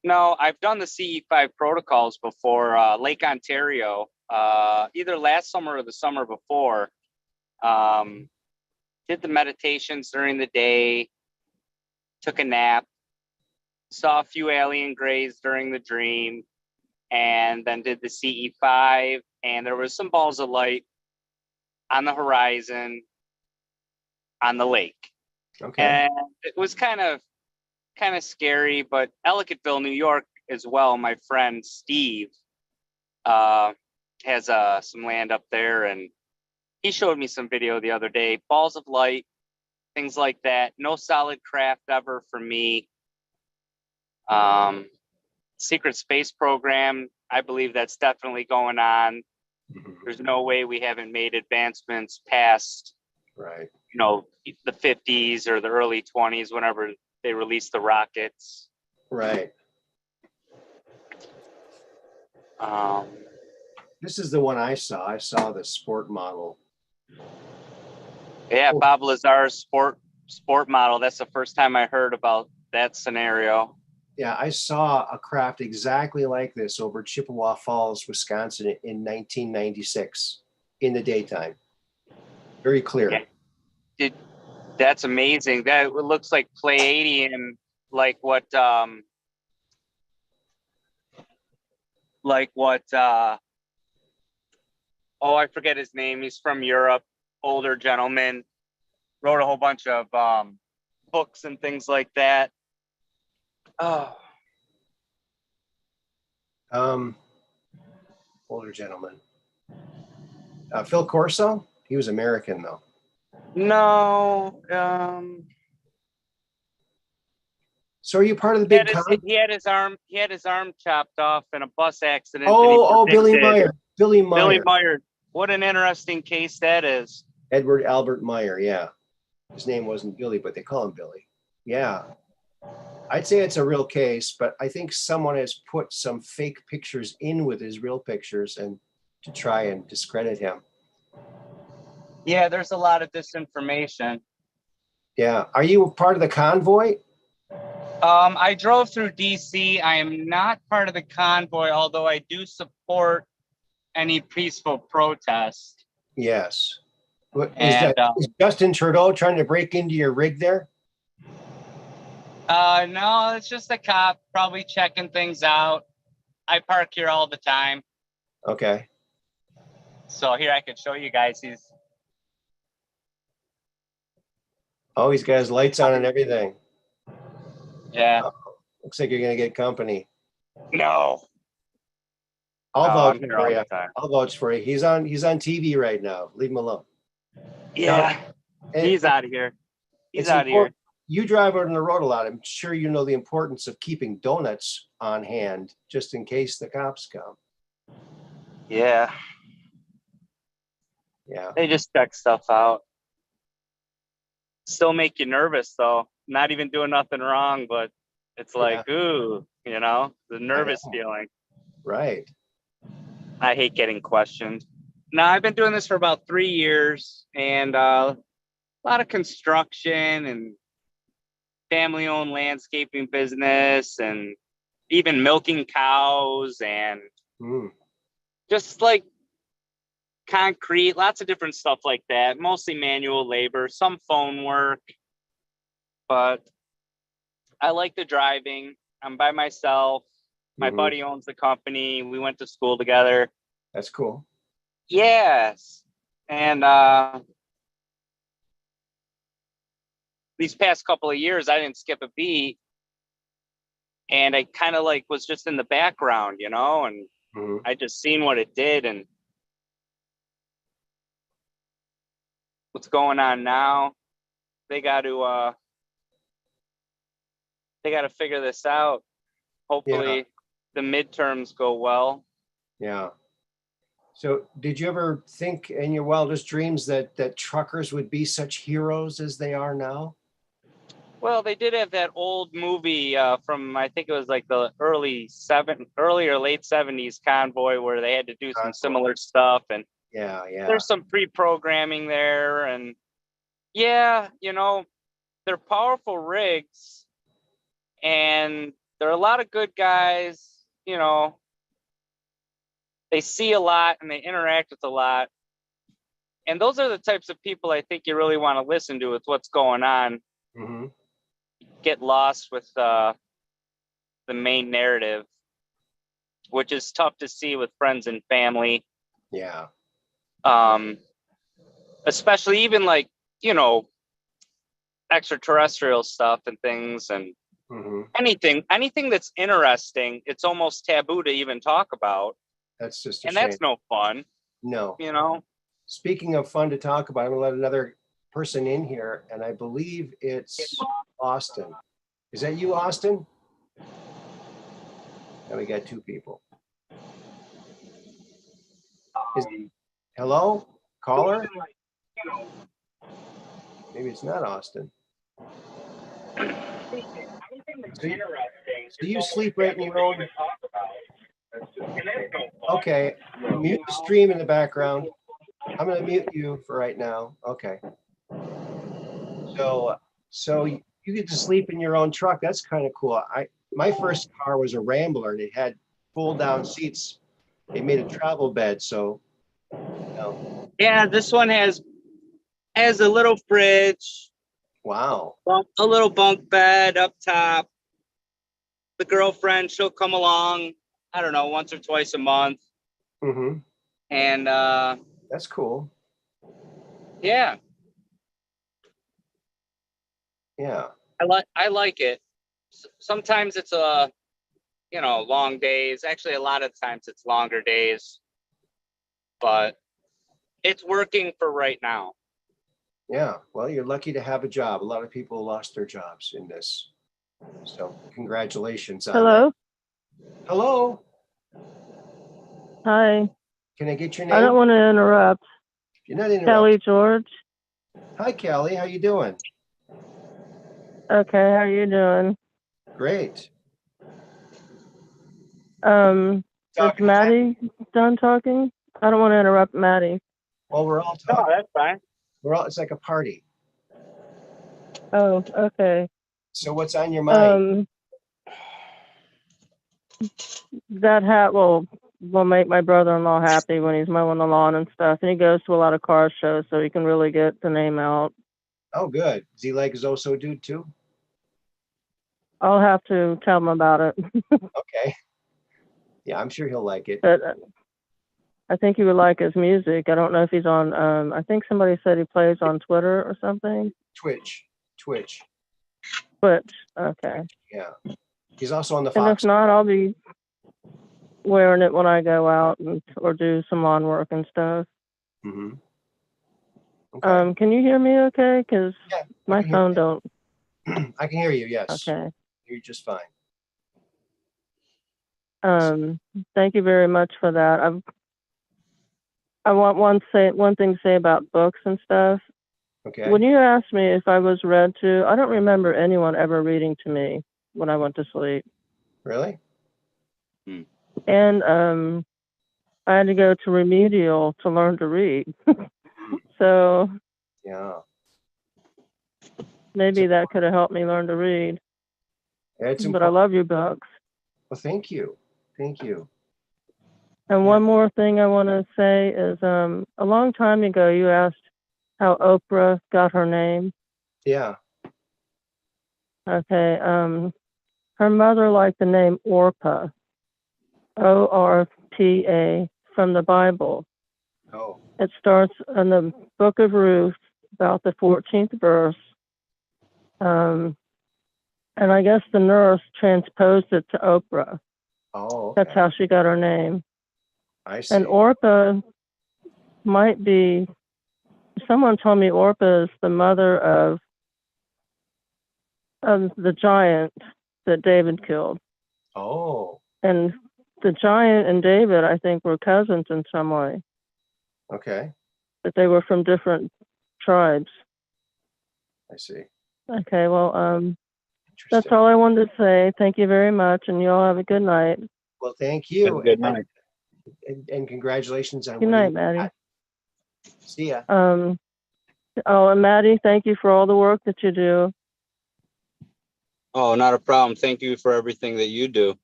no, I've done the CE5 protocols before. Lake Ontario, either last summer or the summer before. Did the meditations during the day, took a nap, saw a few alien grays during the dream, and then did the CE5, and there was some balls of light on the horizon on the lake. Okay. And it was kind of scary, but Ellicottville, New York as well, my friend Steve has some land up there, and he showed me some video the other day, balls of light, things like that. No solid craft ever for me. Secret space program, I believe that's definitely going on. There's no way we haven't made advancements past, right, you know, the 50s or the early 20s, whenever they released the rockets. Right. This is the one I saw. I saw the sport model. Yeah, Bob Lazar's sport model. That's the first time I heard about that scenario. Yeah, I saw a craft exactly like this over Chippewa Falls, Wisconsin in 1996 in the daytime. Very clear. Yeah. That's amazing. That looks like Pleiadian, like what I forget his name. He's from Europe, older gentleman, wrote a whole bunch of books and things like that. Oh. Older gentleman. Phil Corso? He was American though. No. So are you part of the big he had his arm chopped off in a bus accident. Billy Meyer. Billy Meyer. What an interesting case that is. Edward Albert Meyer, yeah. His name wasn't Billy, but they call him Billy. Yeah. I'd say it's a real case, but I think someone has put some fake pictures in with his real pictures and to try and discredit him. Yeah, there's a lot of disinformation. Yeah. Are you part of the convoy? I drove through DC. I am not part of the convoy, although I do support any peaceful protest. Yes. Is Justin Trudeau trying to break into your rig there? No, it's just a cop probably checking things out. I park here all the time. Okay. So here I could show you guys. He's got his lights on and everything. Yeah. Looks like you're gonna get company. No. I'll vouch for you. I'll vouch for you. He's on TV right now. Leave him alone. Yeah. He's out of here. He's out of here. You drive out on the road a lot. I'm sure you know the importance of keeping donuts on hand just in case the cops come. Yeah. Yeah. They just check stuff out. Still make you nervous though. Not even doing nothing wrong, but it's like, ooh, you know, the nervous feeling. Right. I hate getting questioned. Now, I've been doing this for about 3 years, and a lot of construction and family-owned landscaping business, and even milking cows, and just like concrete, lots of different stuff like that. Mostly manual labor, some phone work, but I like the driving. I'm by myself. My buddy owns the company. We went to school together. That's cool. Yes. And these past couple of years, I didn't skip a beat. and I kind of like was just in the background, you know, and Mhm. I just seen what it did and what's going on now. They got to figure this out. Yeah, Hopefully the midterms go well. yeah. So did you ever think in your wildest dreams that truckers would be such heroes as they are now? Well, they did have that old movie from I think it was like the early or late 70s Convoy where they had to do some Convoy. similar stuff, and Yeah, yeah. there's some pre-programming there, and yeah, you know, they're powerful rigs and there are a lot of good guys, you know, they see a lot and they interact with a lot. And those are the types of people I think you really want to listen to with what's going on. Hmm. Get lost with the main narrative, which is tough to see with friends and family. Yeah. Um, especially even like, you know, extraterrestrial stuff and things and Hmm. anything that's interesting, it's almost taboo to even talk about. That's just a And shame. that's no fun, No. you know. Speaking of fun to talk about, I'm gonna let another person in here, and I believe it's Austin. Is that you, Austin? Now we got two people. Is hello, caller? Maybe it's not Austin. So you sleep right in your own. Okay, mute the stream in the background. I'm gonna mute you for right now. Okay. So you get to sleep in your own truck. That's kind of cool. My first car was a Rambler and it had fold down seats. They made a travel bed. So Yeah, this one has a little fridge, wow. a little bunk bed up top. The girlfriend, she'll come along, I don't know, once or twice a month. Mm-hmm. And That's cool. yeah, Yeah. I like it. Sometimes it's you know, long days. Actually, a lot of times it's longer days, but it's working for right now. Yeah. Well, you're lucky to have a job. A lot of people lost their jobs in this. So congratulations on that. Hello. Hello. Hi. Can I get your I don't name? want to interrupt. You're not Kelly interrupting. George. Hi, Kelly. How you doing? Okay, how are you doing? Great. Is Talking to Matt? Maddie done talking? I don't want to interrupt Maddie. Well, we're all No, talking. that's fine. It's like a party. Oh, okay. So what's on your mind? That hat will make my brother-in-law happy when he's mowing the lawn and stuff. And he goes to a lot of car shows, so he can really get the name out. Oh, good. Does he like Zoso Dude too? I'll have to tell him about it. Okay. Yeah, I'm sure he'll like it. But I think he would like his music. I don't know if he's on, I think somebody said he plays on Twitter or something. Twitch. But, okay. Yeah. He's also on the And if Fox. not, I'll be wearing it when I go out or do some lawn work and stuff. Mm-hmm. Okay. Can you hear me okay? Because Yeah, my phone don't. I can hear you. Yes. Okay. You're just fine. Thank you very much for that. I want one thing to say about books and stuff. Okay. When you asked me if I was read to, I don't remember anyone ever reading to me when I went to sleep. Really? And I had to go to remedial to learn to read. So Yeah. maybe that could have helped me learn to read. It's But I important. love your books. Well, thank you. Thank you. And Yeah. one more thing I want to say is a long time ago you asked how Oprah got her name. Yeah. Okay. Her mother liked the name Orpah, Orpa, from the Bible. Oh. It starts in the book of Ruth, about the 14th verse. And I guess the nurse transposed it to Oprah. Oh, That's okay. how she got her name. I see. And Orpah might be, someone told me Orpah is the mother of the giant that David killed. Oh, And the giant and David, I think, were cousins in some way, okay. but they were from different tribes. I see. Okay, well, that's Interesting. all I wanted to say. Thank you very much, and you all have a good night. Well, thank Have you. a good night. And congratulations on Good winning. night, Maddie. See ya. Oh, and Maddie, thank you for all the work that you do. Oh, not a problem. Thank you for everything that you do.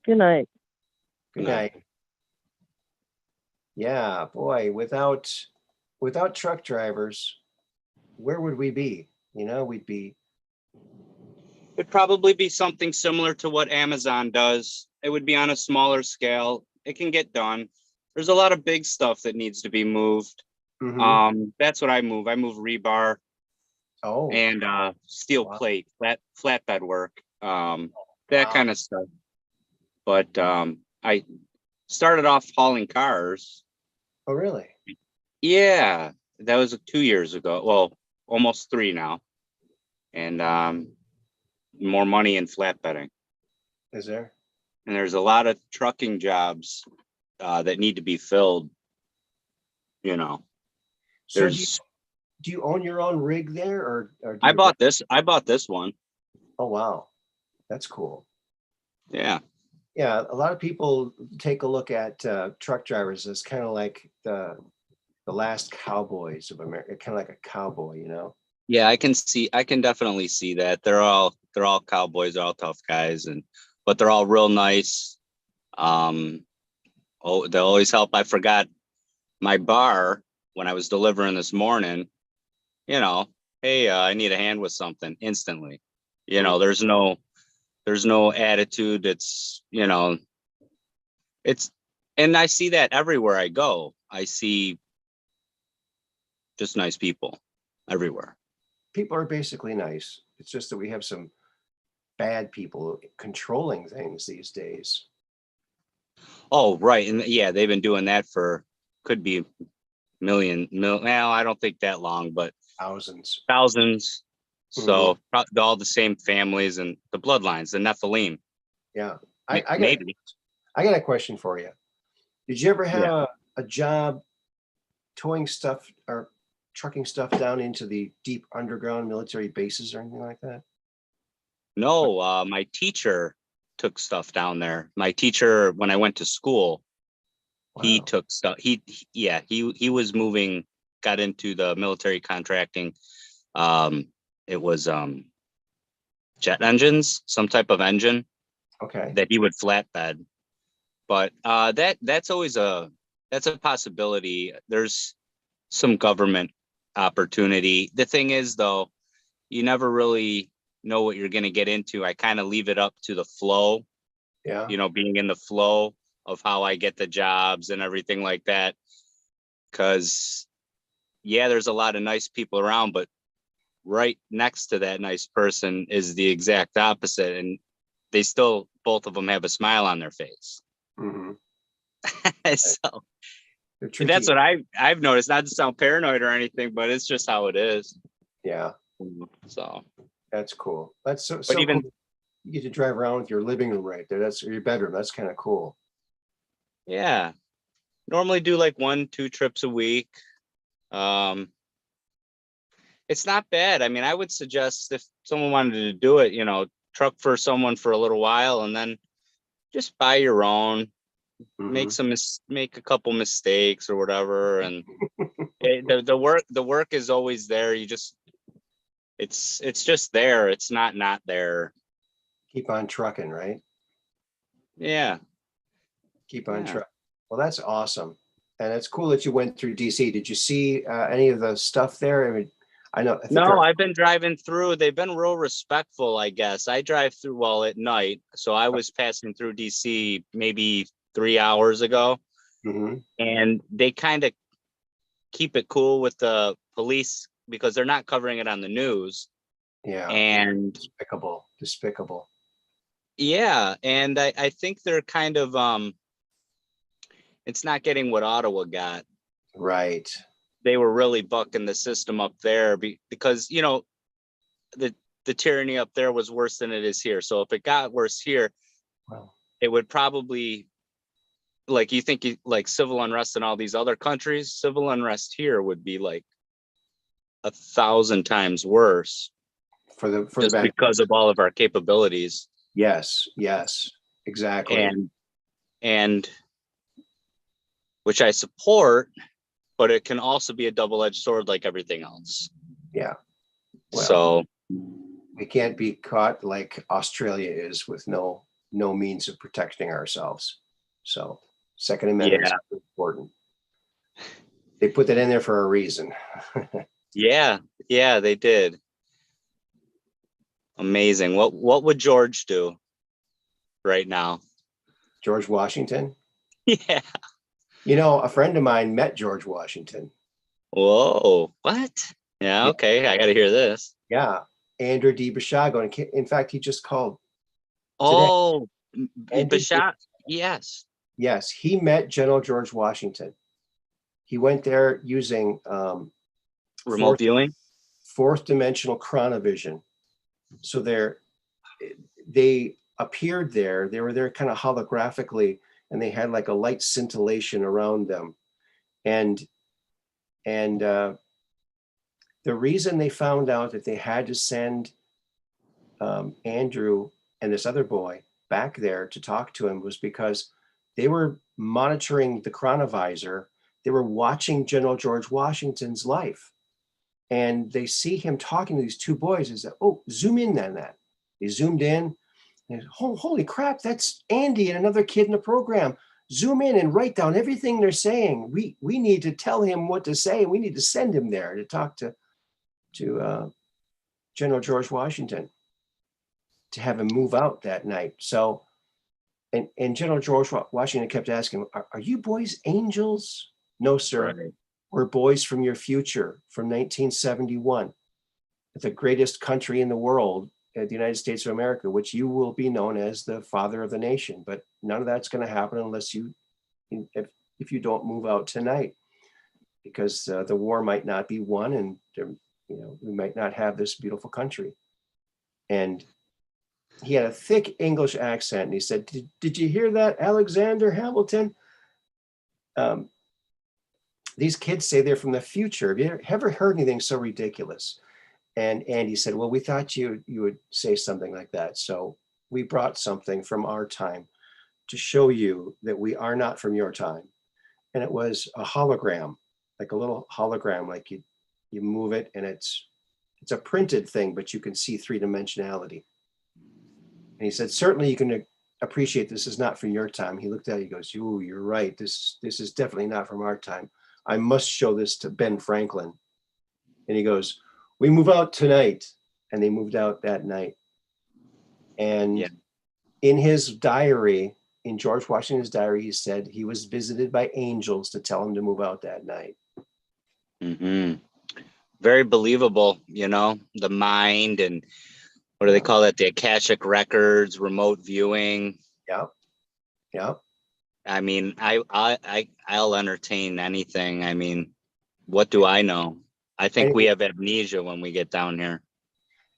Good night. Good Good night. night. Yeah, boy, without truck drivers, where would we be? You know, we'd be. It'd probably be something similar to what Amazon does. It would be on a smaller scale. It can get done. There's a lot of big stuff that needs to be moved. Mhm. That's what I move. I move rebar Oh, and steel wow. plate, flatbed work, that Wow. kind of stuff. But I started off hauling cars. Oh, really? Yeah, that was 2 years ago. Well, almost 3 now. And more money in flatbedding. Is there? And there's a lot of trucking jobs that need to be filled. You know, So there's. do you own your own rig there, or do I you rent? bought this one. Oh, wow, that's cool. Yeah. Yeah, a lot of people take a look at truck drivers as kind of like the last cowboys of America, kind of like a cowboy, you know? Yeah, I can definitely see that. They're all cowboys, they're all tough guys, but they're all real nice. Oh, they'll always help. I forgot my bar when I was delivering this morning, you know, hey, I need a hand with something instantly. You know, there's no attitude. It's and I see that everywhere I go. I see just nice people everywhere. People are basically nice. It's just that we have some bad people controlling things these days. Oh, right. And yeah, they've been doing that for could be well, I don't think that long, but Thousands. thousands. Mhm. So all the same families and the bloodlines, the Nephilim. Yeah. I Maybe. got a question for you. Did you ever have Yeah. a job towing stuff or trucking stuff down into the deep underground military bases or anything like that? No, my teacher took stuff down there. My teacher, when I went to school, he Wow. took stuff. He was moving, got into the military contracting. Um, it was jet engines, some type of engine Okay. that he would flatbed. But that's always that's a possibility. There's some government opportunity. The thing is, though, you never really know what you're going to get into. I kind of leave it up to the flow, Yeah. being in the flow of how I get the jobs and everything like that. Because, yeah, there's a lot of nice people around, but right next to that nice person is the exact opposite. And they still, both of them have a smile on their face. Hmm. So They're tricky. that's what I've noticed, not to sound paranoid or anything, but it's just how it is. Yeah. So That's cool. That's so even cool. You get to drive around with your living room right there. That's your bedroom. That's kind of cool. yeah, normally do like 1-2 trips a week. It's not bad. I mean, I would suggest if someone wanted to do it, truck for someone for a little while and then just buy your own, Mhm. make a couple mistakes or whatever. And the work is always there. It's just there. It's not there. Keep on trucking, right? Yeah. Keep on Yeah. trucking. Well, that's awesome. And it's cool that you went through DC. Did you see any of the stuff there? I mean, I think No, I've been driving through. They've been real respectful, I guess. I drive through at night. So I was passing through DC maybe 3 hours ago, Mhm. and they kind of keep it cool with the police because they're not covering it on the news. Yeah. And Despicable. yeah, and I think they're kind of it's not getting what Ottawa got. Right. They were really bucking the system up there because, you know, the tyranny up there was worse than it is here. So if it got worse here, Well, it would probably, like, you think like civil unrest in all these other countries, civil unrest here would be like 1,000 times worse for the just because of all of our capabilities. Yes, exactly. And which I support, but it can also be a double-edged sword like everything else. Yeah. Well, so we can't be caught like Australia is with no means of protecting ourselves. So Second Amendment is important. They put that in there for a reason. yeah, they did. Amazing. What would George do right now? George Washington? Yeah. You know, a friend of mine met George Washington. Whoa, what? Yeah, okay, I got to hear this. Yeah, Andrew D. Bashago. In fact, he just called today. Oh, Bashago, yes. Yes, he met General George Washington. He went there using remote viewing, fourth dimensional chronovision. So they appeared there. They were there kind of holographically, and they had like a light scintillation around them. And the reason they found out that they had to send Andrew and this other boy back there to talk to him was because they were monitoring the chronovisor. They were watching General George Washington's life. And they see him talking to these two boys and said, oh, zoom in on that. They zoomed in and holy crap, that's Andy and another kid in the program. Zoom in and write down everything they're saying. We need to tell him what to say. We need to send him there to talk to General George Washington, to have him move out that night. So, and General George Washington kept asking, are you boys angels? No, sir. right. We're boys from your future, from 1971, the greatest country in the world, the United States of America, which you will be known as the father of the nation. But none of that's going to happen unless if you don't move out tonight, because the war might not be won, and we might not have this beautiful country. And he had a thick English accent, and he said, "Did you hear that, Alexander Hamilton? These kids say they're from the future. Have you ever heard anything so ridiculous?" And Andy said, "Well, we thought you would say something like that. So we brought something from our time to show you that we are not from your time." And it was a hologram, like a little hologram, like you move it, and it's a printed thing, but you can see three-dimensionality. And he said, "Certainly you can appreciate this is not from your time." He looked at it, he goes, "Ooh, you're right. This is definitely not from our time. I must show this to Ben Franklin." And he goes, "We move out tonight." And they moved out that night. And in his diary, in George Washington's diary, he said he was visited by angels to tell him to move out that night. Mm-hmm. Very believable, the mind, and what do they call it? The Akashic records, remote viewing. Yeah. I mean, I'll entertain anything. I mean, what do I know? I think we have amnesia when we get down here.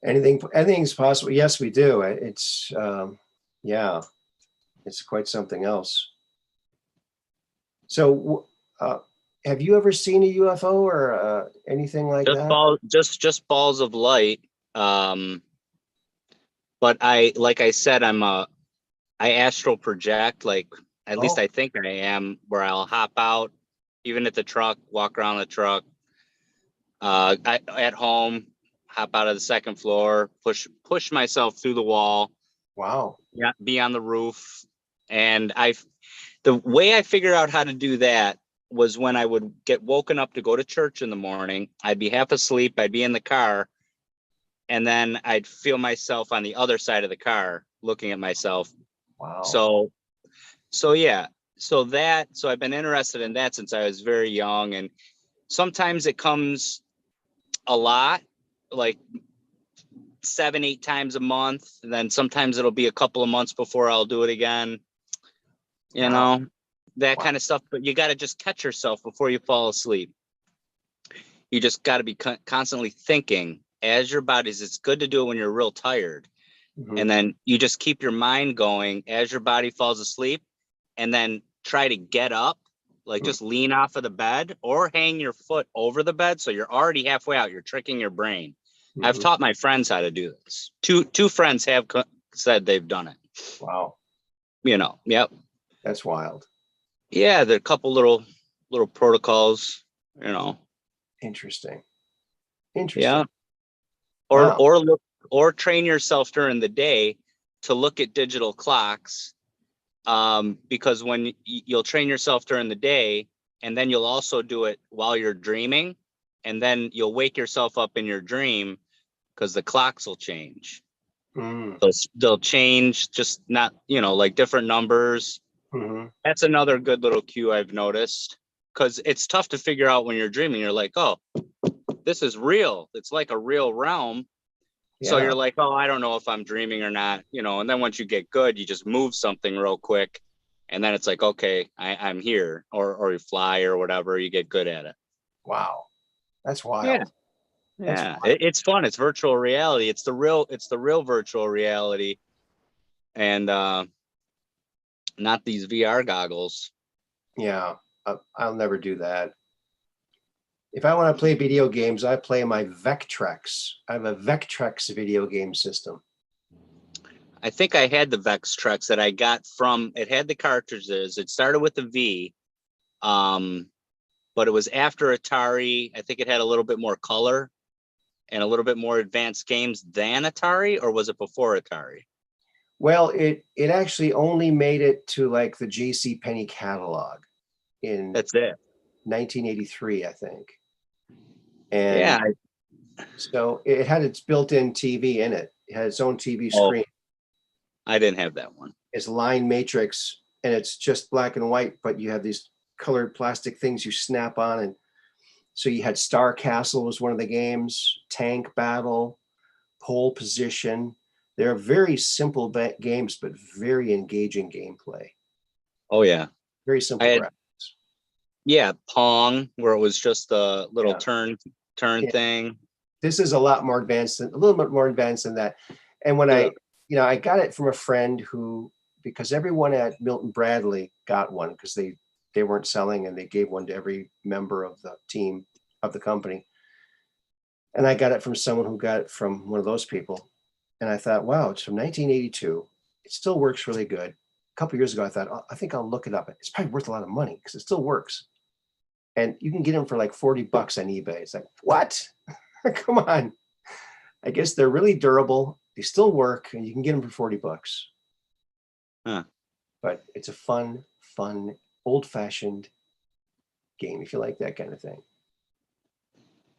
Anything's possible. Yes, we do. It's it's quite something else. So, have you ever seen a UFO or anything like that? Just balls of light. But like I said, I astral project. Like, at least I think I am, where I'll hop out, even at the truck, walk around the truck. At home, hop out of the second floor, push myself through the wall. Wow. Yeah, be on the roof. And the way I figured out how to do that was when I would get woken up to go to church in the morning. I'd be half asleep, I'd be in the car, and then I'd feel myself on the other side of the car looking at myself. Wow. So yeah. So I've been interested in that since I was very young, and sometimes it comes a lot, like 7-8 times a month. And then sometimes it'll be a couple of months before I'll do it again. You know, that kind of stuff. But you got to just catch yourself before you fall asleep. You just got to be constantly thinking as your body's. It's good to do it when you're real tired. Mhm. And then you just keep your mind going as your body falls asleep, and then try to get up, like just lean off of the bed or hang your foot over the bed. So you're already halfway out. You're tricking your brain. I've Mhm. taught my friends how to do this. Two friends have said they've done it. Wow, You know, yep. that's wild. Yeah, there are a couple little protocols, you know. Interesting. Yeah. Wow. Or train yourself during the day to look at digital clocks, because when you'll train yourself during the day, and then you'll also do it while you're dreaming, and then you'll wake yourself up in your dream because the clocks will change. Mm. They'll change, just not, you know, like different numbers. Mhm. That's another good little cue I've noticed, because it's tough to figure out when you're dreaming. You're like, oh, this is real. It's like a real realm. So Yeah. you're like, oh, I don't know if I'm dreaming or not, you know. And then once you get good, you just move something real quick, and then it's like, okay, I'm here, or you fly or whatever. You get good at it. Wow, that's Yeah, wild. That's yeah. wild. It's fun. It's virtual reality. It's the real virtual reality, and not these VR goggles. Yeah, I'll never do that. If I want to play video games, I play my Vectrex. I have a Vectrex video game system. I think I had the Vectrex that I got from. It had the cartridges. It started with the V, but it was after Atari. I think it had a little bit more color and a little bit more advanced games than Atari, or was it before Atari? Well, it actually only made it to like the J.C. Penney catalog in That's it. 1983, I think. And Yeah. so it had its built-in TV in it. It had its own TV Oh, screen. I didn't have that one. It's line matrix, and it's just black and white, but you have these colored plastic things you snap on. And so you had Star Castle was one of the games, Tank Battle, Pole Position. They're very simple games, but very engaging gameplay. Oh yeah. Very simple I had, graphics. yeah, Pong, where it was just a little turn Yeah. thing. This is a lot more advanced, a little bit more advanced than that. And when Yeah. I got it from a friend who, because everyone at Milton Bradley got one because they weren't selling, and they gave one to every member of the team of the company. And I got it from someone who got it from one of those people. And I thought, wow, it's from 1982. It still works really good. A couple of years ago, I thought, oh, I think I'll look it up. It's probably worth a lot of money because it still works. And you can get them for like $40 on eBay. It's like, what? Come on. I guess they're really durable. They still work, and you can get them for $40. Huh. But it's a fun, old-fashioned game if you like that kind of thing.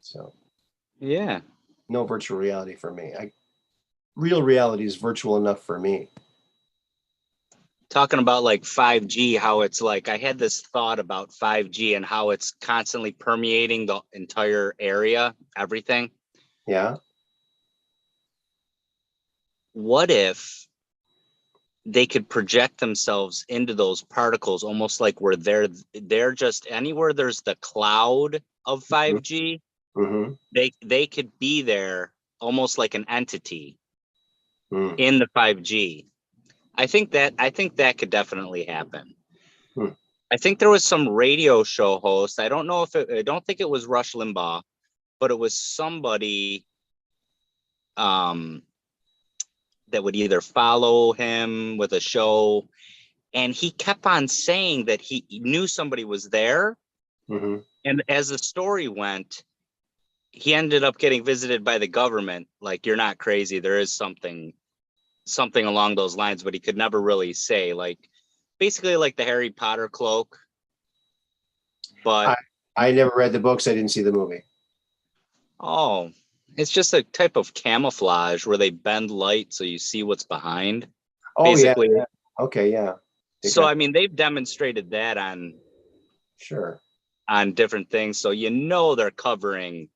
So Yeah. no virtual reality for me. Real reality is virtual enough for me. Talking about like 5G, how it's like, I had this thought about 5G and how it's constantly permeating the entire area, everything. Yeah. What if they could project themselves into those particles, almost like where they're just anywhere there's the cloud of 5G, Mm-hmm. they could be there almost like an entity Mm. in the 5G. I think that could definitely happen. Hmm. I think there was some radio show host. I don't think it was Rush Limbaugh, but it was somebody that would either follow him with a show, and he kept on saying that he knew somebody was there. Mm-hmm. And as the story went, he ended up getting visited by the government. Like, you're not crazy. There is something along those lines, but he could never really say, like, basically like the Harry Potter cloak. But I never read the books. I didn't see the movie. oh, it's just a type of camouflage where they bend light so you see what's behind. Oh, Basically. yeah. Okay, yeah. So I mean, they've demonstrated that on different things, so they're covering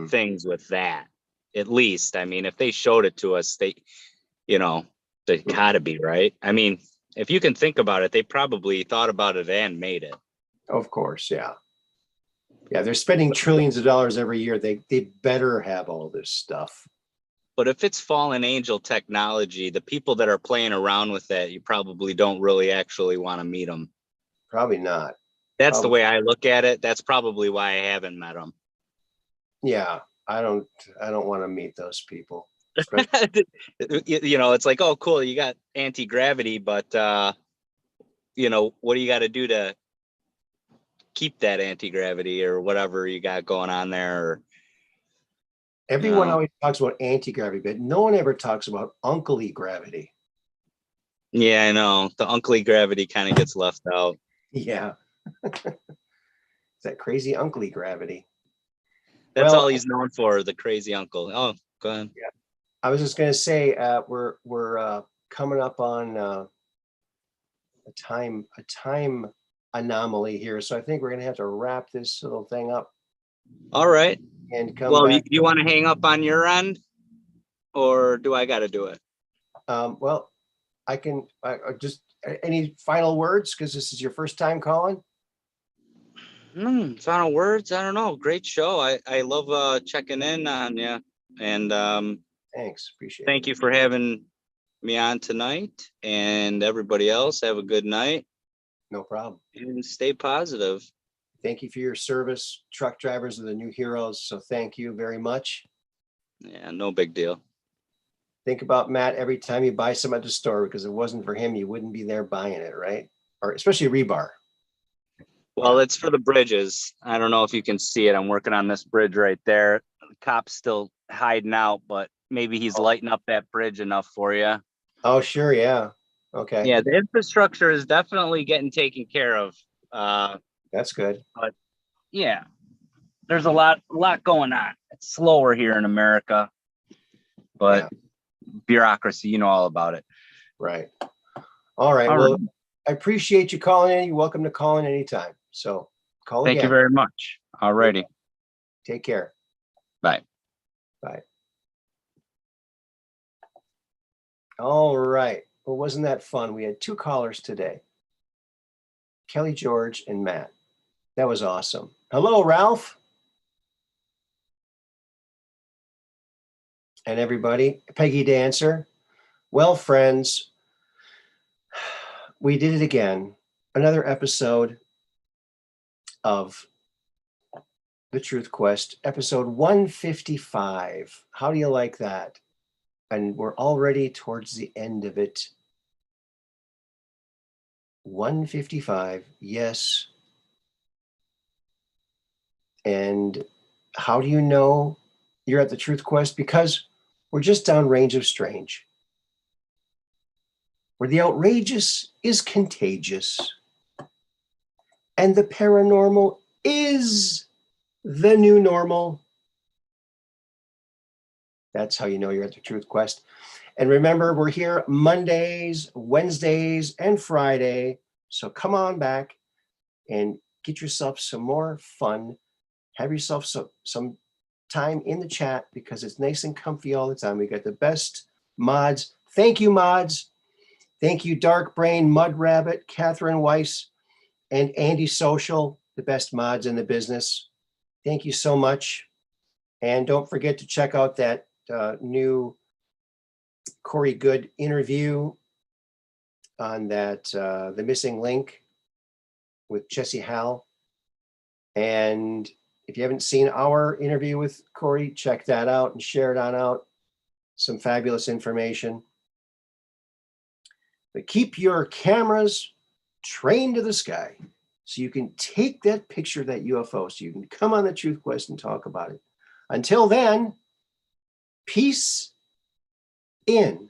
things with that. at least. I mean, if they showed it to us, they gotta be right. I mean, if you can think about it, they probably thought about it and made it. Of course, yeah. Yeah, they're spending trillions of dollars every year. They better have all this stuff. But if it's fallen angel technology, the people that are playing around with that, you probably don't really actually want to meet them. Probably not. That's the way I look at it. That's probably why I haven't met them. Yeah, I don't want to meet those people. It's like, oh, cool, you got anti-gravity, but what do you got to do to keep that anti-gravity or whatever you got going on there? Everyone always talks about anti-gravity, but no one ever talks about uncle-y gravity. Yeah, I know. The uncle-y gravity kind of gets left out. Yeah. It's that crazy uncle-y gravity. That's all he's known for, the crazy uncle. Oh, go ahead. Yeah. I was just going to say, we're coming up on a time anomaly here. So I think we're going to have to wrap this little thing up. All right. And come back. You want to hang up on your end, or do I got to do it? Well, I can just any final words, because this is your first time calling. Final words. I don't know. Great show. I love checking in on you, and thanks. Appreciate it. Thank you for having me on tonight, and everybody else. Have a good night. No problem. And stay positive. Thank you for your service. Truck drivers are the new heroes, so thank you very much. Yeah, no big deal. Think about Matt every time you buy some at the store, because if it wasn't for him, you wouldn't be there buying it, right? Or especially rebar. Well, it's for the bridges. I don't know if you can see it. I'm working on this bridge right there. The cop's still hiding out, but maybe he's lighting up that bridge enough for you. Oh, sure. Yeah. Okay. Yeah, the infrastructure is definitely getting taken care of. That's good. But yeah, there's a lot going on. It's slower here in America, but bureaucracy, you know all about it. Right. All right. Well, I appreciate you calling in. You're welcome to call in anytime. So call again. Thank you very much. All righty. Take care. Bye. Bye. All right. Well, wasn't that fun? We had 2 callers today. Kelly George and Matt. That was awesome. Hello, Ralph. And everybody. Peggy Dancer. Well, friends, we did it again. Another episode of The Truth Quest, episode 155. How do you like that? And we're already towards the end of it. 155, yes. And how do you know you're at the Truth Quest? Because we're just down Range of Strange, where the outrageous is contagious and the paranormal is the new normal. That's how you know you're at the Truth Quest. And remember, we're here Mondays, Wednesdays, and Friday. So come on back and get yourself some more fun. Have yourself some time in the chat, because it's nice and comfy all the time. We got the best mods. Thank you, mods. Thank you, Dark Brain, Mud Rabbit, Catherine Weiss, and Andy Social, the best mods in the business. Thank you so much. And don't forget to check out that new Corey Good interview on that The Missing Link with Jesse Hall. And if you haven't seen our interview with Corey, check that out and share it on out. Some fabulous information. But keep your cameras trained to the sky so you can take that picture of that UFO, so you can come on the Truth Quest and talk about it. Until then, peace in.